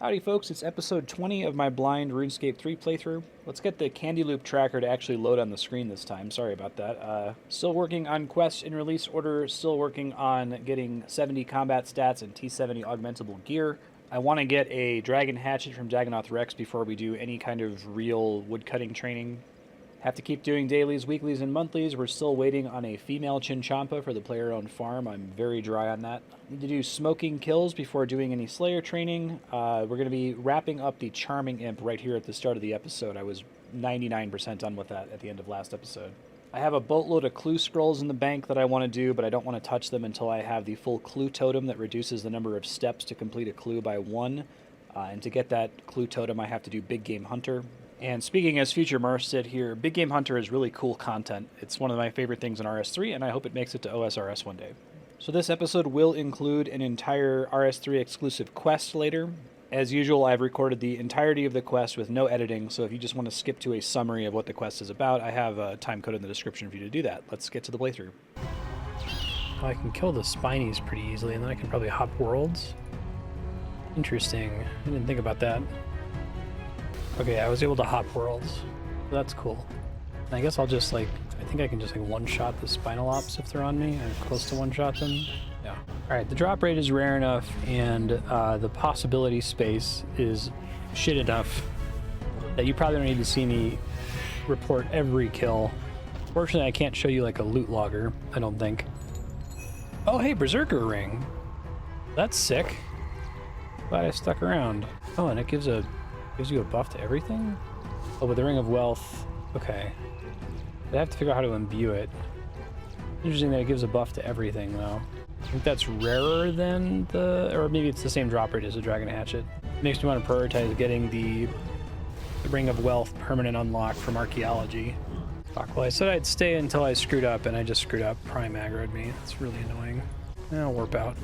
Howdy folks, it's episode 20 of my blind RuneScape 3 playthrough. Let's get the candy loop tracker to actually load on the screen this time, sorry about that. Still working on quests in release order, still working on getting 70 combat stats and T70 augmentable gear. I want to get a dragon hatchet from Dagonoth Rex before we do any kind of real woodcutting training. Have to keep doing dailies, weeklies, and monthlies. We're still waiting on a female Chinchompa for the player-owned farm. I'm very dry on that. Need to do smoking kills before doing any Slayer training. We're going to be wrapping up the Charming Imp right here at the start of the episode. I was 99% done with that at the end of last episode. I have a boatload of clue scrolls in the bank that I want to do, but I don't want to touch them until I have the full clue totem that reduces the number of steps to complete a clue by 1. And to get that clue totem, I have to do Big Game Hunter. And speaking as future Marstead here, Big Game Hunter is really cool content. It's one of my favorite things in RS3, and I hope it makes it to OSRS one day. So this episode will include an entire RS3 exclusive quest later. As usual, I've recorded the entirety of the quest with no editing, so if you just want to skip to a summary of what the quest is about, I have a time code in the description for you to do that. Let's get to the playthrough. I can kill the Spinies pretty easily, and then I can probably hop worlds. Interesting. I didn't think about that. Okay, I was able to hop worlds. That's cool. And I guess I'll just I think I can just one-shot the Spinal Ops if they're on me. I'm close to one-shot them. Yeah. Alright, the drop rate is rare enough, and the possibility space is shit enough that you probably don't need to see me report every kill. Fortunately, I can't show you a loot logger, I don't think. Oh, hey, Berserker Ring. That's sick. Glad I stuck around. Oh, and it gives you a buff to everything? Oh, with the Ring of Wealth. Okay. I have to figure out how to imbue it. Interesting that it gives a buff to everything, though. I think that's rarer than or maybe it's the same drop rate as a Dragon Hatchet. Makes me want to prioritize getting the Ring of Wealth permanent unlock from Archaeology. Fuck, well, I said I'd stay until I screwed up, and I just screwed up. Prime aggroed me. That's really annoying. I'll warp out.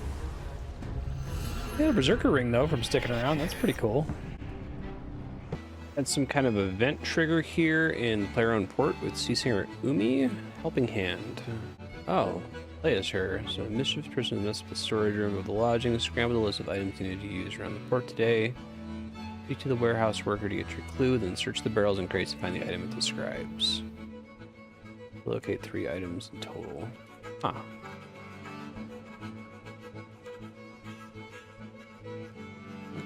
Yeah, Berserker Ring, though, from sticking around. That's pretty cool. And some kind of event trigger here in player-owned port with Seasinger Umi, Helping Hand. Oh, play as her. So a mischievous person messed with the storage room of the lodging, scramble the list of items you need to use around the port today. Speak to the warehouse worker to get your clue, then search the barrels and crates to find the item it describes. Locate 3 items in total. Huh.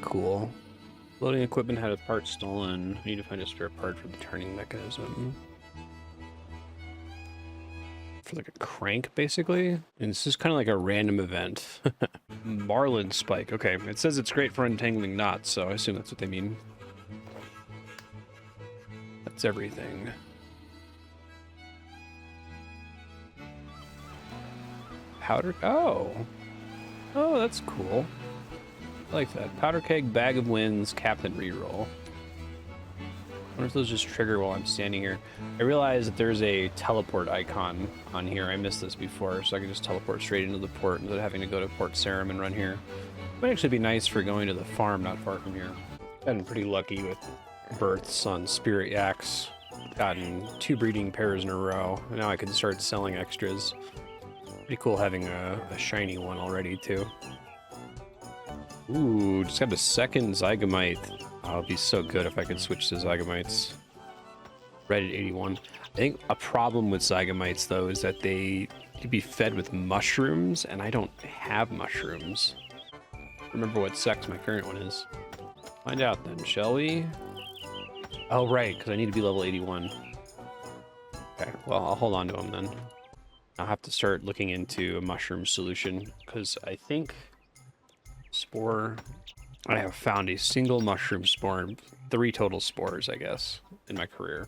Cool. Loading equipment had a part stolen. I need to find a spare part for the turning mechanism. For a crank, basically? And this is kind of like a random event. Marlin Spike. Okay, it says it's great for untangling knots, so I assume that's what they mean. That's everything. Powder... Oh! Oh, that's cool. I like that. Powder Keg, Bag of Winds, Captain Reroll. I wonder if those just trigger while I'm standing here. I realize that there's a teleport icon on here. I missed this before, so I can just teleport straight into the port instead of having to go to Port Sarum and run here. It might actually be nice for going to the farm not far from here. I've been pretty lucky with births on Spirit Yaks. Gotten 2 breeding pairs in a row. And now I can start selling extras. Pretty cool having a shiny one already, too. Ooh, just got a second Zygomite. Oh, it'd be so good if I could switch to Zygomites. Right at 81. I think a problem with Zygomites, though, is that they could be fed with mushrooms, and I don't have mushrooms. Remember what sex my current one is. Find out then, shall we? Oh, right, because I need to be level 81. Okay, well, I'll hold on to them then. I'll have to start looking into a mushroom solution, because I think... Spore. I have found a single mushroom spore, 3 total spores, I guess, in my career.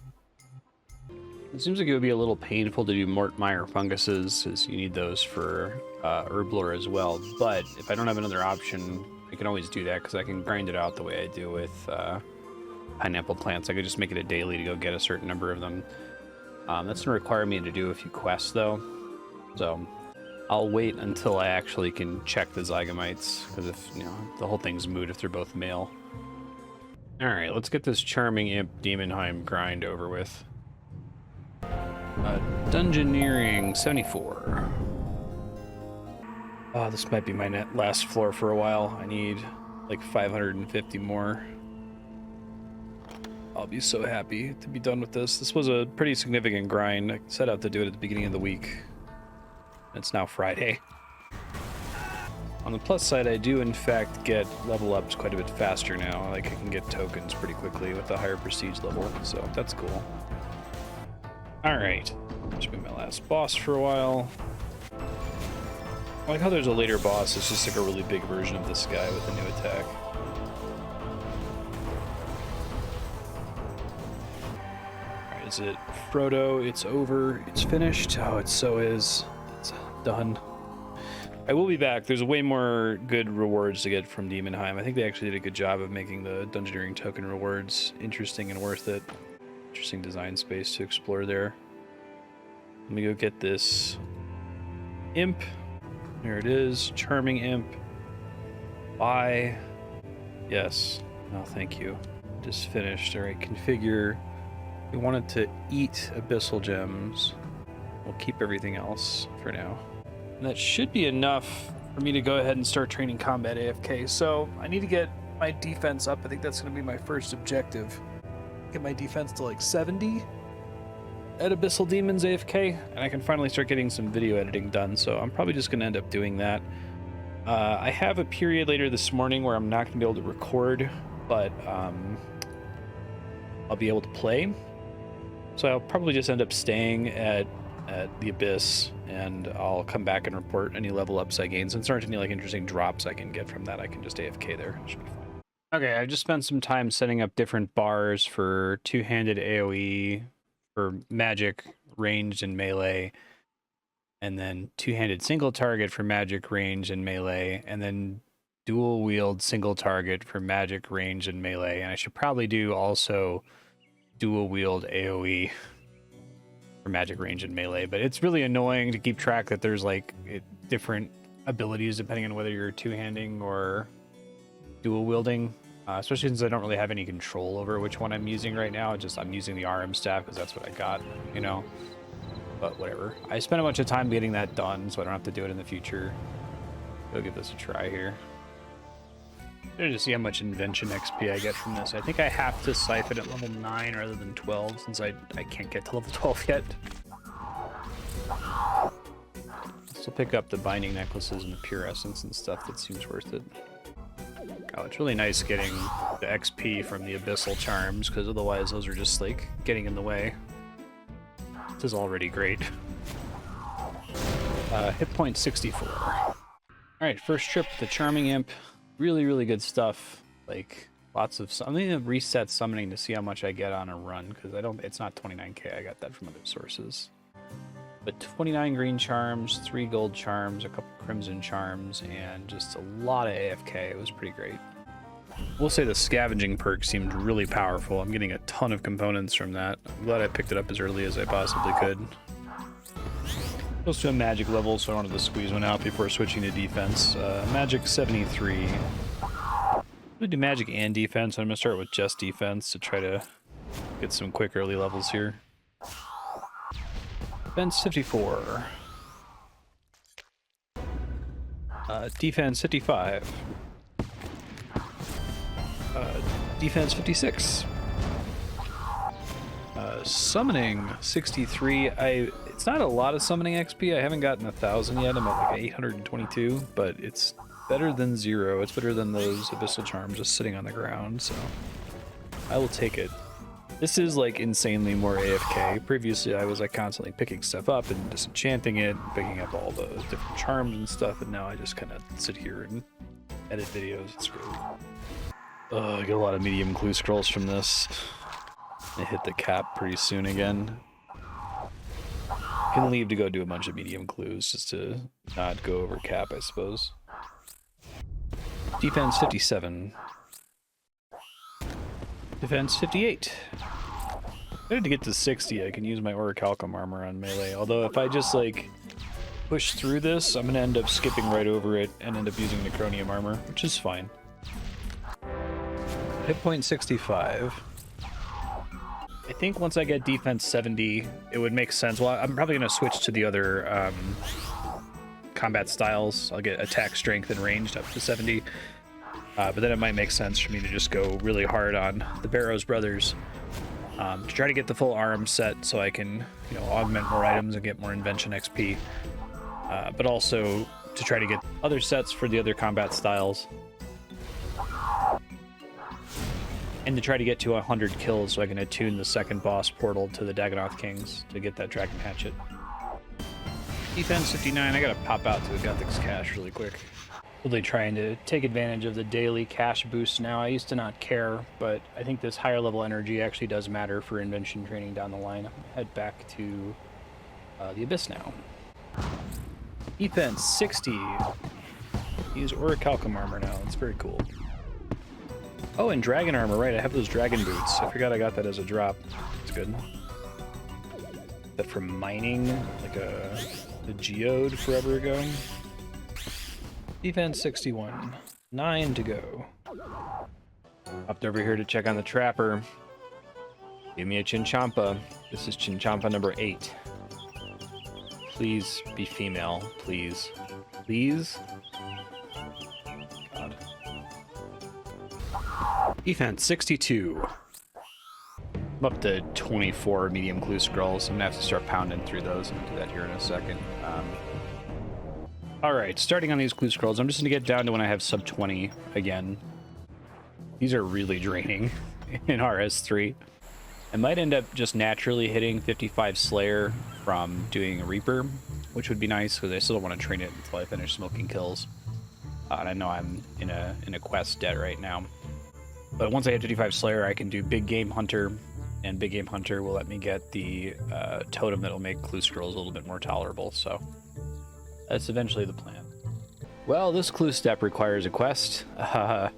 It seems like it would be a little painful to do Mortmire funguses, as you need those for herblore as well. But if I don't have another option, I can always do that because I can grind it out the way I do with pineapple plants. I could just make it a daily to go get a certain number of them. That's going to require me to do a few quests, though. So I'll wait until I actually can check the Zygomites, because if, the whole thing's moot if they're both male. Alright, let's get this Charming Imp Demonheim grind over with. Dungeoneering 74. Oh, this might be my last floor for a while. I need like 550 more. I'll be so happy to be done with this. This was a pretty significant grind. I set out to do it at the beginning of the week. It's now Friday. On the plus side, I do in fact get level ups quite a bit faster now. Like I can get tokens pretty quickly with a higher prestige level, so that's cool. All right, this will be my last boss for a while. I like how there's a later boss. It's just like a really big version of this guy with a new attack. All right, is it Frodo? It's over. It's finished. Oh, it so is. It's done. I will be back. There's way more good rewards to get from Demonheim. I think they actually did a good job of making the Dungeoneering token rewards interesting and worth it. Interesting design space to explore there. Let me go get this imp. There it is. Charming imp. Buy. Yes. No, thank you. Just finished. All right, configure. We wanted to eat abyssal gems. We'll keep everything else for now. And that should be enough for me to go ahead and start training combat AFK. So I need to get my defense up. I think that's going to be my first objective. Get my defense to like 70 at Abyssal Demons AFK, and I can finally start getting some video editing done. So I'm probably just going to end up doing that. I have a period later this morning where I'm not going to be able to record, but I'll be able to play. So I'll probably just end up staying at the Abyss, and I'll come back and report any level ups I gain. Since there aren't any like interesting drops I can get from that, I can just AFK there. Should be fine. Okay, I've just spent some time setting up different bars for two-handed AoE, for magic, ranged, and melee, and then two-handed single target for magic, range, and melee, and then dual wield single target for magic, range, and melee. And I should probably do also dual wield AoE for magic, range, and melee, but it's really annoying to keep track that there's like different abilities depending on whether you're two-handing or dual wielding, especially since I don't really have any control over which one I'm using right now. I'm using the RM staff because that's what I got, you know, but whatever. I spent a bunch of time getting that done so I don't have to do it in the future. Go give this a try here. To see how much invention XP I get from this. I think I have to siphon at level 9 rather than 12 since I can't get to level 12 yet. Still pick up the binding necklaces and the pure essence and stuff. That seems worth it. Oh, it's really nice getting the XP from the abyssal charms because otherwise those are just like getting in the way. This is already great. Hit point 64. Alright, first trip with the charming imp. Really, really good stuff. Like lots of. I'm gonna reset summoning to see how much I get on a run because it's not 29k. I got that from other sources. But 29 green charms, 3 gold charms, a couple crimson charms, and just a lot of AFK. It was pretty great. We'll say the scavenging perk seemed really powerful. I'm getting a ton of components from that. I'm glad I picked it up as early as I possibly could. Close to a magic level, so I wanted to squeeze one out before switching to defense. Magic 73. I'm gonna do magic and defense. I'm gonna start with just defense to try to get some quick early levels here. Defense 54. Defense 55. Defense 56. Summoning 63. It's not a lot of summoning XP. I haven't gotten 1,000 yet. I'm at like 822, but it's better than 0. It's better than those abyssal charms just sitting on the ground, so I will take it. This is like insanely more AFK. Previously, I was like constantly picking stuff up and disenchanting it, picking up all the different charms and stuff, and now I just kind of sit here and edit videos. It's great. I get a lot of medium clue scrolls from this. I hit the cap pretty soon again. Can leave to go do a bunch of medium clues just to not go over cap, I suppose. Defense 57. Defense 58. I need to get to 60. I can use my orichalcum armor on melee. Although if I just like push through this, I'm gonna end up skipping right over it and end up using necronium armor, which is fine. Hit point 65. I think once I get defense 70, it would make sense. Well, I'm probably going to switch to the other combat styles. I'll get attack, strength, and ranged up to 70. But then it might make sense for me to just go really hard on the Barrows Brothers to try to get the full arm set so I can, you know, augment more items and get more invention XP. But also to try to get other sets for the other combat styles. And to try to get to 100 kills so I can attune the second boss portal to the Dagonoth Kings to get that Dragon Hatchet. Defense 59, I gotta pop out to the Guthix cache really quick. Really trying to take advantage of the daily cache boost now. I used to not care, but I think this higher level energy actually does matter for invention training down the line. Head back to the Abyss now. Defense 60. Use Orichalcum armor now, that's very cool. Oh, and dragon armor, right, I have those dragon boots. I forgot I got that as a drop. That's good. That from mining, like a geode forever ago. Defense 61. 9 to go. Hopped over here to check on the trapper. Give me a Chinchampa. This is Chinchampa number 8. Please be female, please. Please? God. Defense 62. I'm up to 24 medium clue scrolls. I'm gonna have to start pounding through those, and I'll do that here in a second. All right, starting on these clue scrolls, I'm just gonna get down to when I have sub 20 again. These are really draining in RS3. I might end up just naturally hitting 55 Slayer from doing a Reaper, which would be nice because I still don't want to train it until I finish smoking kills. And I know I'm in a quest debt right now. But once I hit 55 Slayer, I can do Big Game Hunter, and Big Game Hunter will let me get the totem that'll make clue scrolls a little bit more tolerable, so that's eventually the plan. Well, this clue step requires a quest. I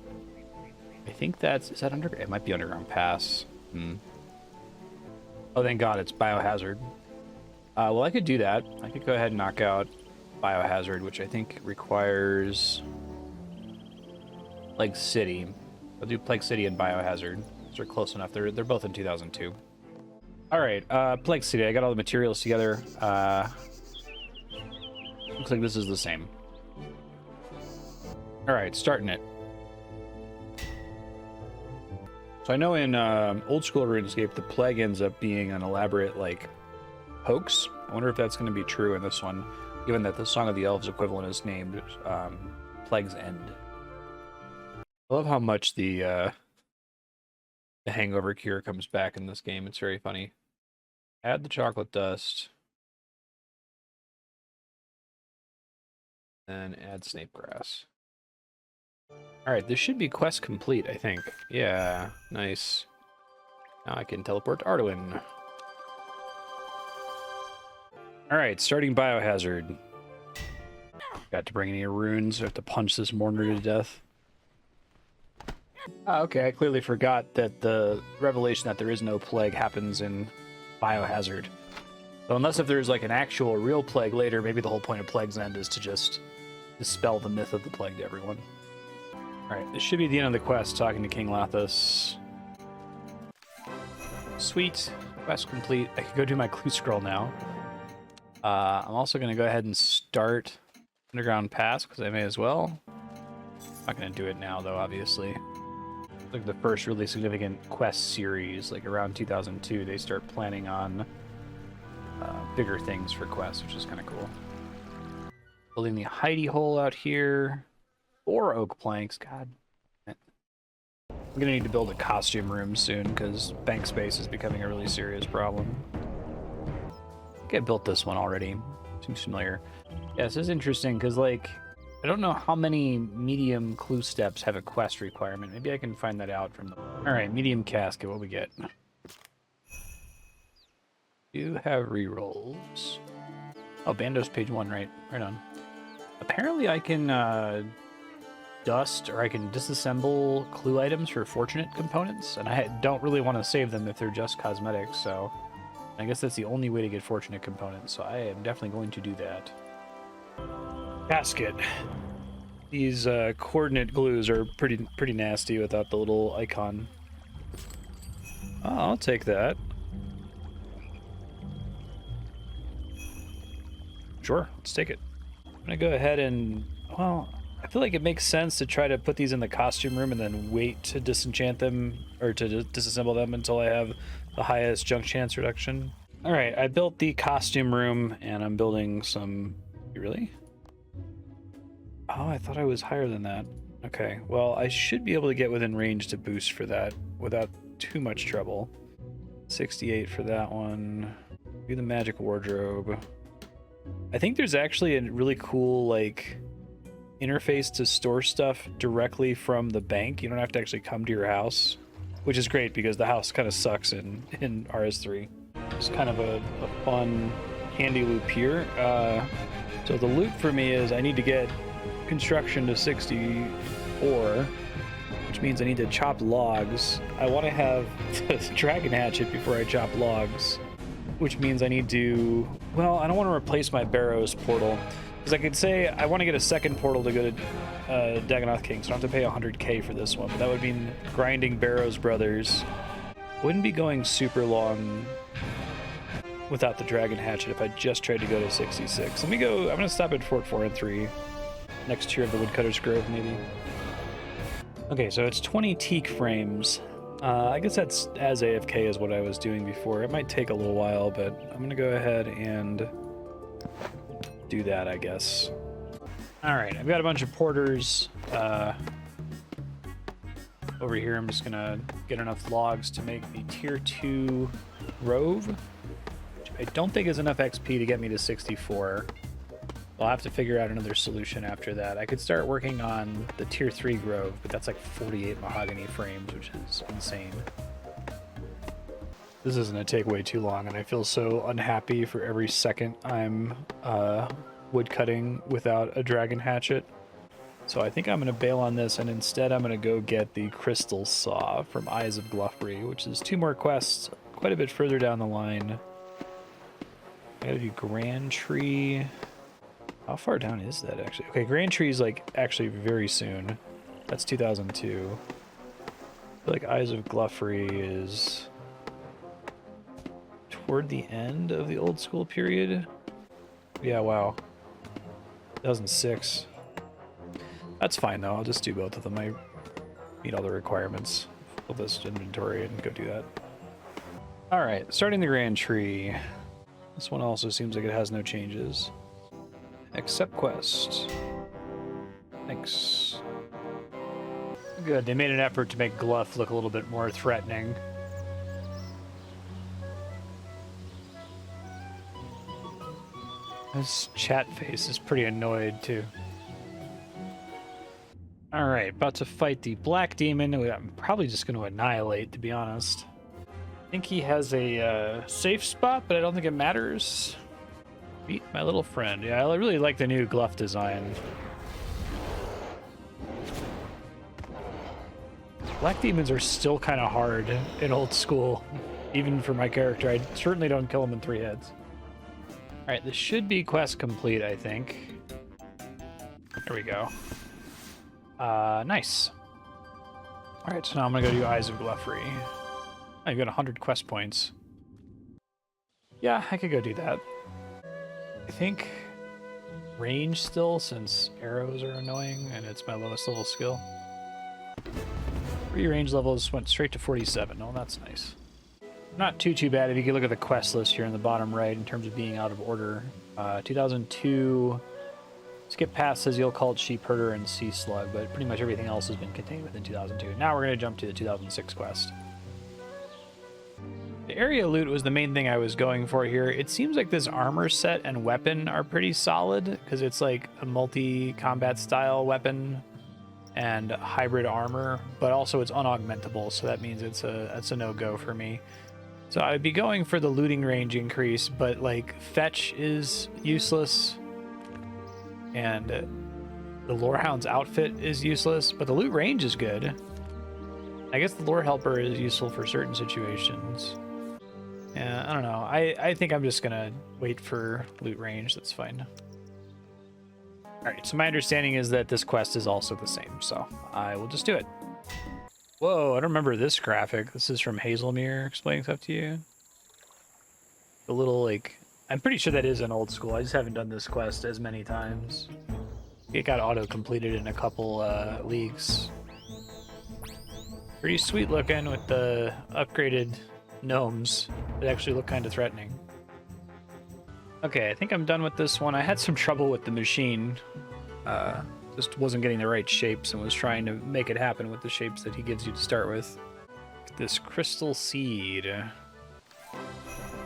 think is that under? It might be Underground Pass. Oh, thank God, it's Biohazard. Well, I could do that. I could go ahead and knock out Biohazard, which I think requires Plague City. I'll do Plague City and Biohazard. Those are close enough. They're both in 2002. All right, Plague City. I got all the materials together. Looks like this is the same. All right, starting it. So I know in old school RuneScape, the plague ends up being an elaborate, like, hoax. I wonder if that's going to be true in this one, given that the Song of the Elves equivalent is named Plague's End. I love how much the hangover cure comes back in this game. It's very funny. Add the chocolate dust. Then add snape grass. Alright, this should be quest complete, I think. Yeah, nice. Now I can teleport to Arduin. Alright, starting Biohazard. Got to bring any runes, so I have to punch this mourner to death. Okay, I clearly forgot that the revelation that there is no plague happens in Biohazard. So unless if there's like an actual real plague later, maybe the whole point of Plague's End is to just dispel the myth of the plague to everyone. Alright, this should be the end of the quest, talking to King Lathas. Sweet. Quest complete. I can go do my clue scroll now. I'm also going to go ahead and start Underground Pass, because I may as well. Not going to do it now, though, obviously. It's like the first really significant quest series, like around 2002, they start planning on bigger things for quests, which is kind of cool. Building the hidey hole out here. 4 oak planks, god. I'm gonna need to build a costume room soon because bank space is becoming a really serious problem. I think I built this one already. Seems familiar. Yeah, this is interesting because, like, I don't know how many medium clue steps have a quest requirement. Maybe I can find that out from the... Alright, medium casket, what we get? Do have rerolls. Oh, Bandos page 1, right on. Apparently I can dust, or I can disassemble clue items for fortunate components, and I don't really want to save them if they're just cosmetics, so I guess that's the only way to get fortunate components, so I am definitely going to do that. Basket. These coordinate glues are pretty nasty without the little icon. Oh, I'll take that. Sure, let's take it. I'm gonna go ahead and, well, I feel like it makes sense to try to put these in the costume room and then wait to disenchant them or to disassemble them until I have the highest junk chance reduction. All right, I built the costume room and I'm building some. Really? Oh, I thought I was higher than that. Okay, well, I should be able to get within range to boost for that without too much trouble. 68 for that one. Do the magic wardrobe. I think there's actually a really cool, like, interface to store stuff directly from the bank. You don't have to actually come to your house, which is great because the house kind of sucks in RS3. It's kind of a fun candy loop here. So the loop for me is I need to get construction to 64, which means I need to chop logs. I want to have the dragon hatchet before I chop logs, which means I need to, well, I don't want to replace my Barrows portal, because I could say I want to get a second portal to go to Dagonoth King, so I don't have to pay 100k for this one, but that would mean grinding Barrows Brothers. Wouldn't be going super long without the dragon hatchet if I just tried to go to 66. Let me go, I'm going to stop at Fort 4 and 3. Next tier of the Woodcutter's Grove, maybe. Okay, so it's 20 teak frames. I guess that's as AFK as what I was doing before. It might take a little while, but I'm going to go ahead and do that, I guess. All right, I've got a bunch of porters over here. I'm just going to get enough logs to make the tier 2 Grove, which I don't think is enough XP to get me to 64. I'll have to figure out another solution after that. I could start working on the tier 3 Grove, but that's like 48 mahogany frames, which is insane. This is going to take way too long, and I feel so unhappy for every second I'm woodcutting without a dragon hatchet. So I think I'm going to bail on this, and instead I'm going to go get the crystal saw from Eyes of Gluffrey, which is 2 more quests quite a bit further down the line. I gotta do Grand Tree. How far down is that, actually? Okay, Grand Tree is, like, actually very soon. That's 2002. I feel like Eyes of Gluffrey is toward the end of the old school period. Yeah, wow. 2006. That's fine, though. I'll just do both of them. I meet all the requirements. Fill this inventory and go do that. Alright, starting the Grand Tree. This one also seems like it has no changes. Accept quest. Thanks. Good, they made an effort to make Gluff look a little bit more threatening. This chat face is pretty annoyed, too. Alright, about to fight the Black Demon, who I'm probably just going to annihilate, to be honest. I think he has a safe spot, but I don't think it matters. Meet my little friend. Yeah, I really like the new Gluff design. Black demons are still kind of hard in old school, even for my character. I certainly don't kill them in 3 hits. Alright, this should be quest complete, I think. There we go. Nice. Alright, so now I'm gonna go do Eyes of Gluffrey. I've got 100 quest points. Yeah, I could go do that. I think range still, since arrows are annoying and it's my lowest level skill. 3 range levels went straight to 47. Oh, that's nice. Not too bad if you can look at the quest list here in the bottom right in terms of being out of order. 2002, skip past Siziel Cult, Sheep Herder, and Sea Slug, but pretty much everything else has been contained within 2002. Now we're going to jump to the 2006 quest. The area loot was the main thing I was going for here. It seems like this armor set and weapon are pretty solid, because it's like a multi-combat style weapon and hybrid armor, but also it's unaugmentable, so that means it's a no-go for me. So I'd be going for the looting range increase, but like fetch is useless, and the Lorehound's outfit is useless, but the loot range is good. I guess the Lore Helper is useful for certain situations. Yeah, I don't know. I think I'm just gonna wait for loot range. That's fine. Alright, so my understanding is that this quest is also the same, so I will just do it. Whoa, I don't remember this graphic. This is from Hazelmere explaining stuff to you. The little, like... I'm pretty sure that is an old school. I just haven't done this quest as many times. It got auto-completed in a couple leagues. Pretty sweet looking with the upgraded gnomes. They actually look kind of threatening. Okay, I think I'm done with this one. I had some trouble with the machine. Just wasn't getting the right shapes and was trying to make it happen with the shapes that he gives you to start with. This crystal seed.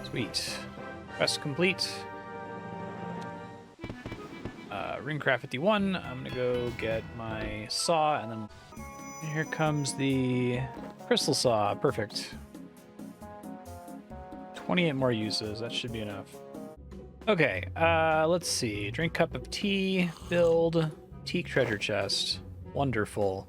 Sweet. Quest complete. Runecraft 51. I'm gonna go get my saw, and then here comes the crystal saw. Perfect. 28 more uses. That should be enough. Okay, let's see. Drink cup of tea, build, teak treasure chest. Wonderful.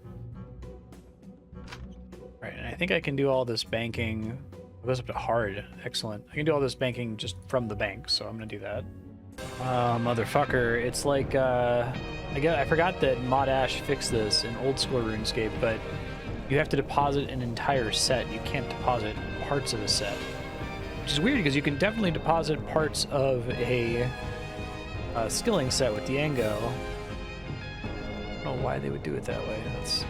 Right, and I think I can do all this banking. It goes up to hard. Excellent. I can do all this banking just from the bank, so I'm gonna do that. Motherfucker. It's like, I forgot that Mod Ash fixed this in old school RuneScape, but you have to deposit an entire set. You can't deposit parts of a set. Which is weird because you can definitely deposit parts of a skilling set with Diango. I don't know why they would do it that way. That's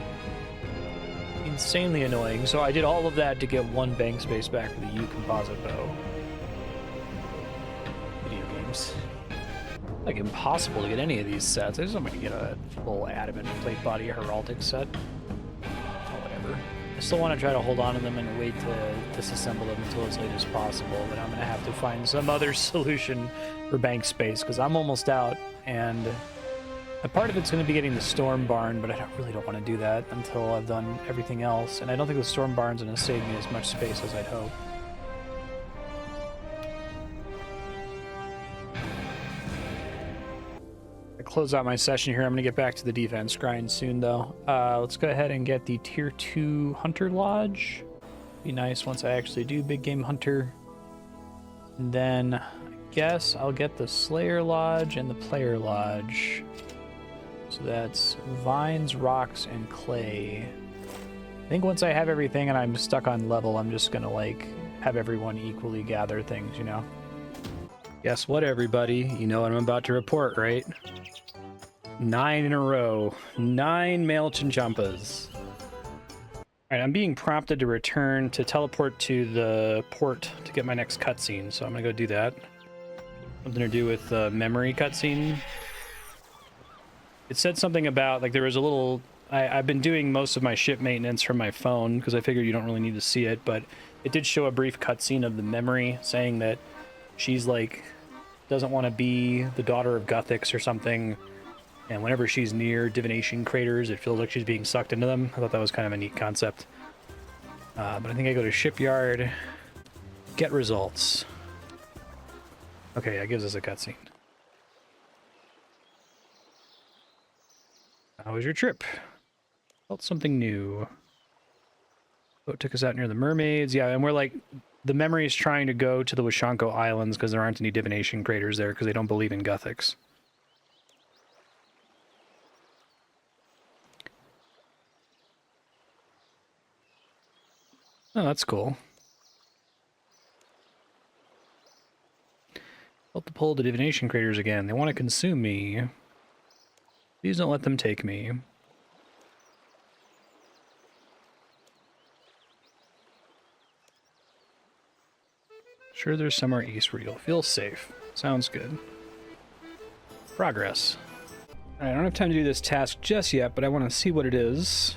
insanely annoying. So I did all of that to get one bank space back for the U composite bow. Video games. Like impossible to get any of these sets. I just don't want to get a full adamant plate body heraldic set. Oh, whatever. I still want to try to hold on to them and wait to disassemble them until as late as possible, but I'm going to have to find some other solution for bank space because I'm almost out, and a part of it's going to be getting the storm barn, but I really don't want to do that until I've done everything else, and I don't think the storm barn's going to save me as much space as I'd hope. Close out my session here. I'm going to get back to the defense grind soon, though. Let's go ahead and get the Tier 2 Hunter Lodge. Be nice once I actually do Big Game Hunter. And then I guess I'll get the Slayer Lodge and the Player Lodge. So that's vines, rocks, and clay. I think once I have everything and I'm stuck on level, I'm just going to, like, have everyone equally gather things, you know? Guess what, everybody? You know what I'm about to report, right? 9 in a row. 9 male Chinchompas. Alright, I'm being prompted to return to teleport to the port to get my next cutscene, so I'm gonna go do that. Something to do with the memory cutscene. It said something about, like, there was a little... I've been doing most of my ship maintenance from my phone, because I figured you don't really need to see it, but it did show a brief cutscene of the memory, saying that she's, like, doesn't want to be the daughter of Guthix or something, and whenever she's near divination craters, it feels like she's being sucked into them. I thought that was kind of a neat concept. But I think I go to Shipyard, get results. Okay, that gives us a cutscene. How was your trip? Felt something new. Boat took us out near the mermaids. Yeah, and we're like, the memory is trying to go to the Washanko Islands because there aren't any divination craters there because they don't believe in Guthix. Oh, that's cool. Felt the pull to divination craters again. They want to consume me. Please don't let them take me. Sure, there's somewhere east where you'll feel safe. Sounds good. Progress. Alright, I don't have time to do this task just yet, but I want to see what it is.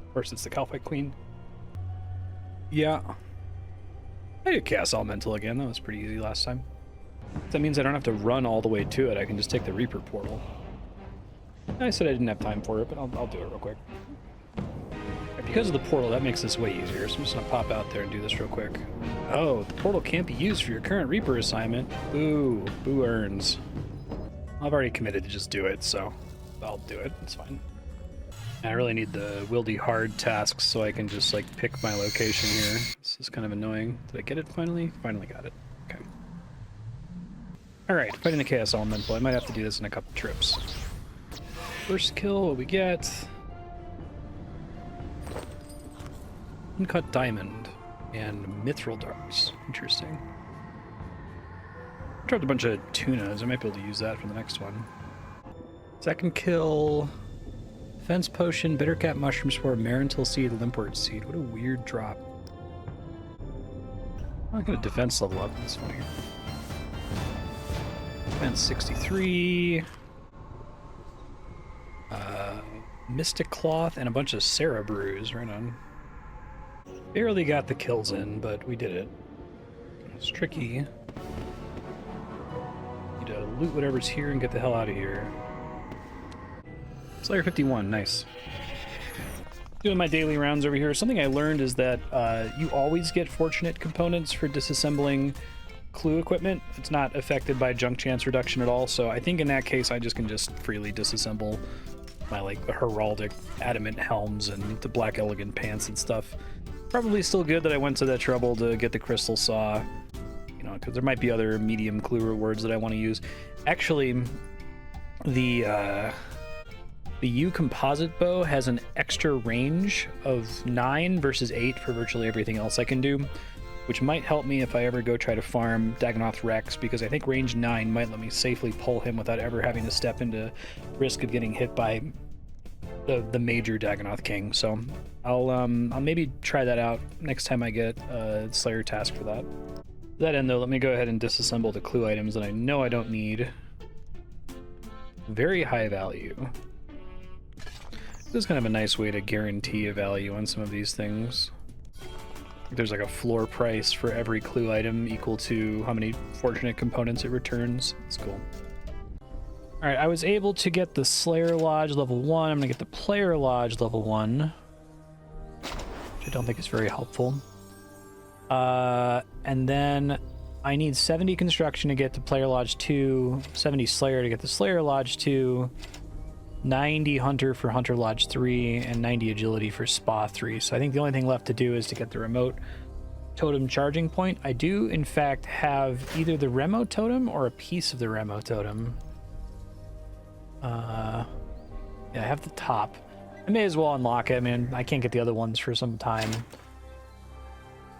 Of course, it's the Calphite Queen. Yeah. I did Chaos Elemental again. That was pretty easy last time. That means I don't have to run all the way to it. I can just take the Reaper portal. I said I didn't have time for it, but I'll do it real quick. Because of the portal, that makes this way easier, so I'm just going to pop out there and do this real quick. Oh, the portal can't be used for your current Reaper assignment. Boo. Boo earns. I've already committed to just do it, so I'll do it. It's fine. And I really need the Wildy Hard tasks so I can just, like, pick my location here. This is kind of annoying. Did I get it finally? Finally got it. Okay. Alright, fighting the Chaos Elemental. I might have to do this in a couple trips. First kill, what we get... Uncut Diamond and Mithril Darts. Interesting. Dropped a bunch of tunas. I might be able to use that for the next one. Second kill. Defense potion, bittercap mushroom spore, marentil seed, limpwort seed. What a weird drop. I'm gonna defense level up. That's funny. Defense 63. Mystic cloth and a bunch of Sarah brews. Right on. Barely got the kills in, but we did it. It's tricky. Need to loot whatever's here and get the hell out of here. Slayer 51, nice. Doing my daily rounds over here. Something I learned is that you always get fortunate components for disassembling clue equipment. It's not affected by junk chance reduction at all, so I think in that case I can just freely disassemble my like heraldic adamant helms and the black elegant pants and stuff. Probably still good that I went to that trouble to get the crystal saw, you know, because there might be other medium clue rewards that I want to use. Actually, the U composite bow has an extra range of 9 versus 8 for virtually everything else I can do, which might help me if I ever go try to farm Dagonoth Rex, because I think range 9 might let me safely pull him without ever having to step into risk of getting hit by the major Dagonoth King. So I'll maybe try that out next time I get a Slayer task for that. To that end though, let me go ahead and disassemble the clue items that I know I don't need. Very high value. This is kind of a nice way to guarantee a value on some of these things. There's like a floor price for every clue item equal to how many fortunate components it returns. It's cool. All right, I was able to get the Slayer Lodge level 1. I'm gonna get the Player Lodge level 1, which I don't think is very helpful. And then I need 70 construction to get to Player Lodge 2, 70 Slayer to get the Slayer Lodge 2, 90 Hunter for Hunter Lodge 3, and 90 Agility for Spa 3. So I think the only thing left to do is to get the remote totem charging point. I do, in fact, have either the Remo totem or a piece of the Remo totem. Yeah, I have the top. I may as well unlock it. I mean, I can't get the other ones for some time.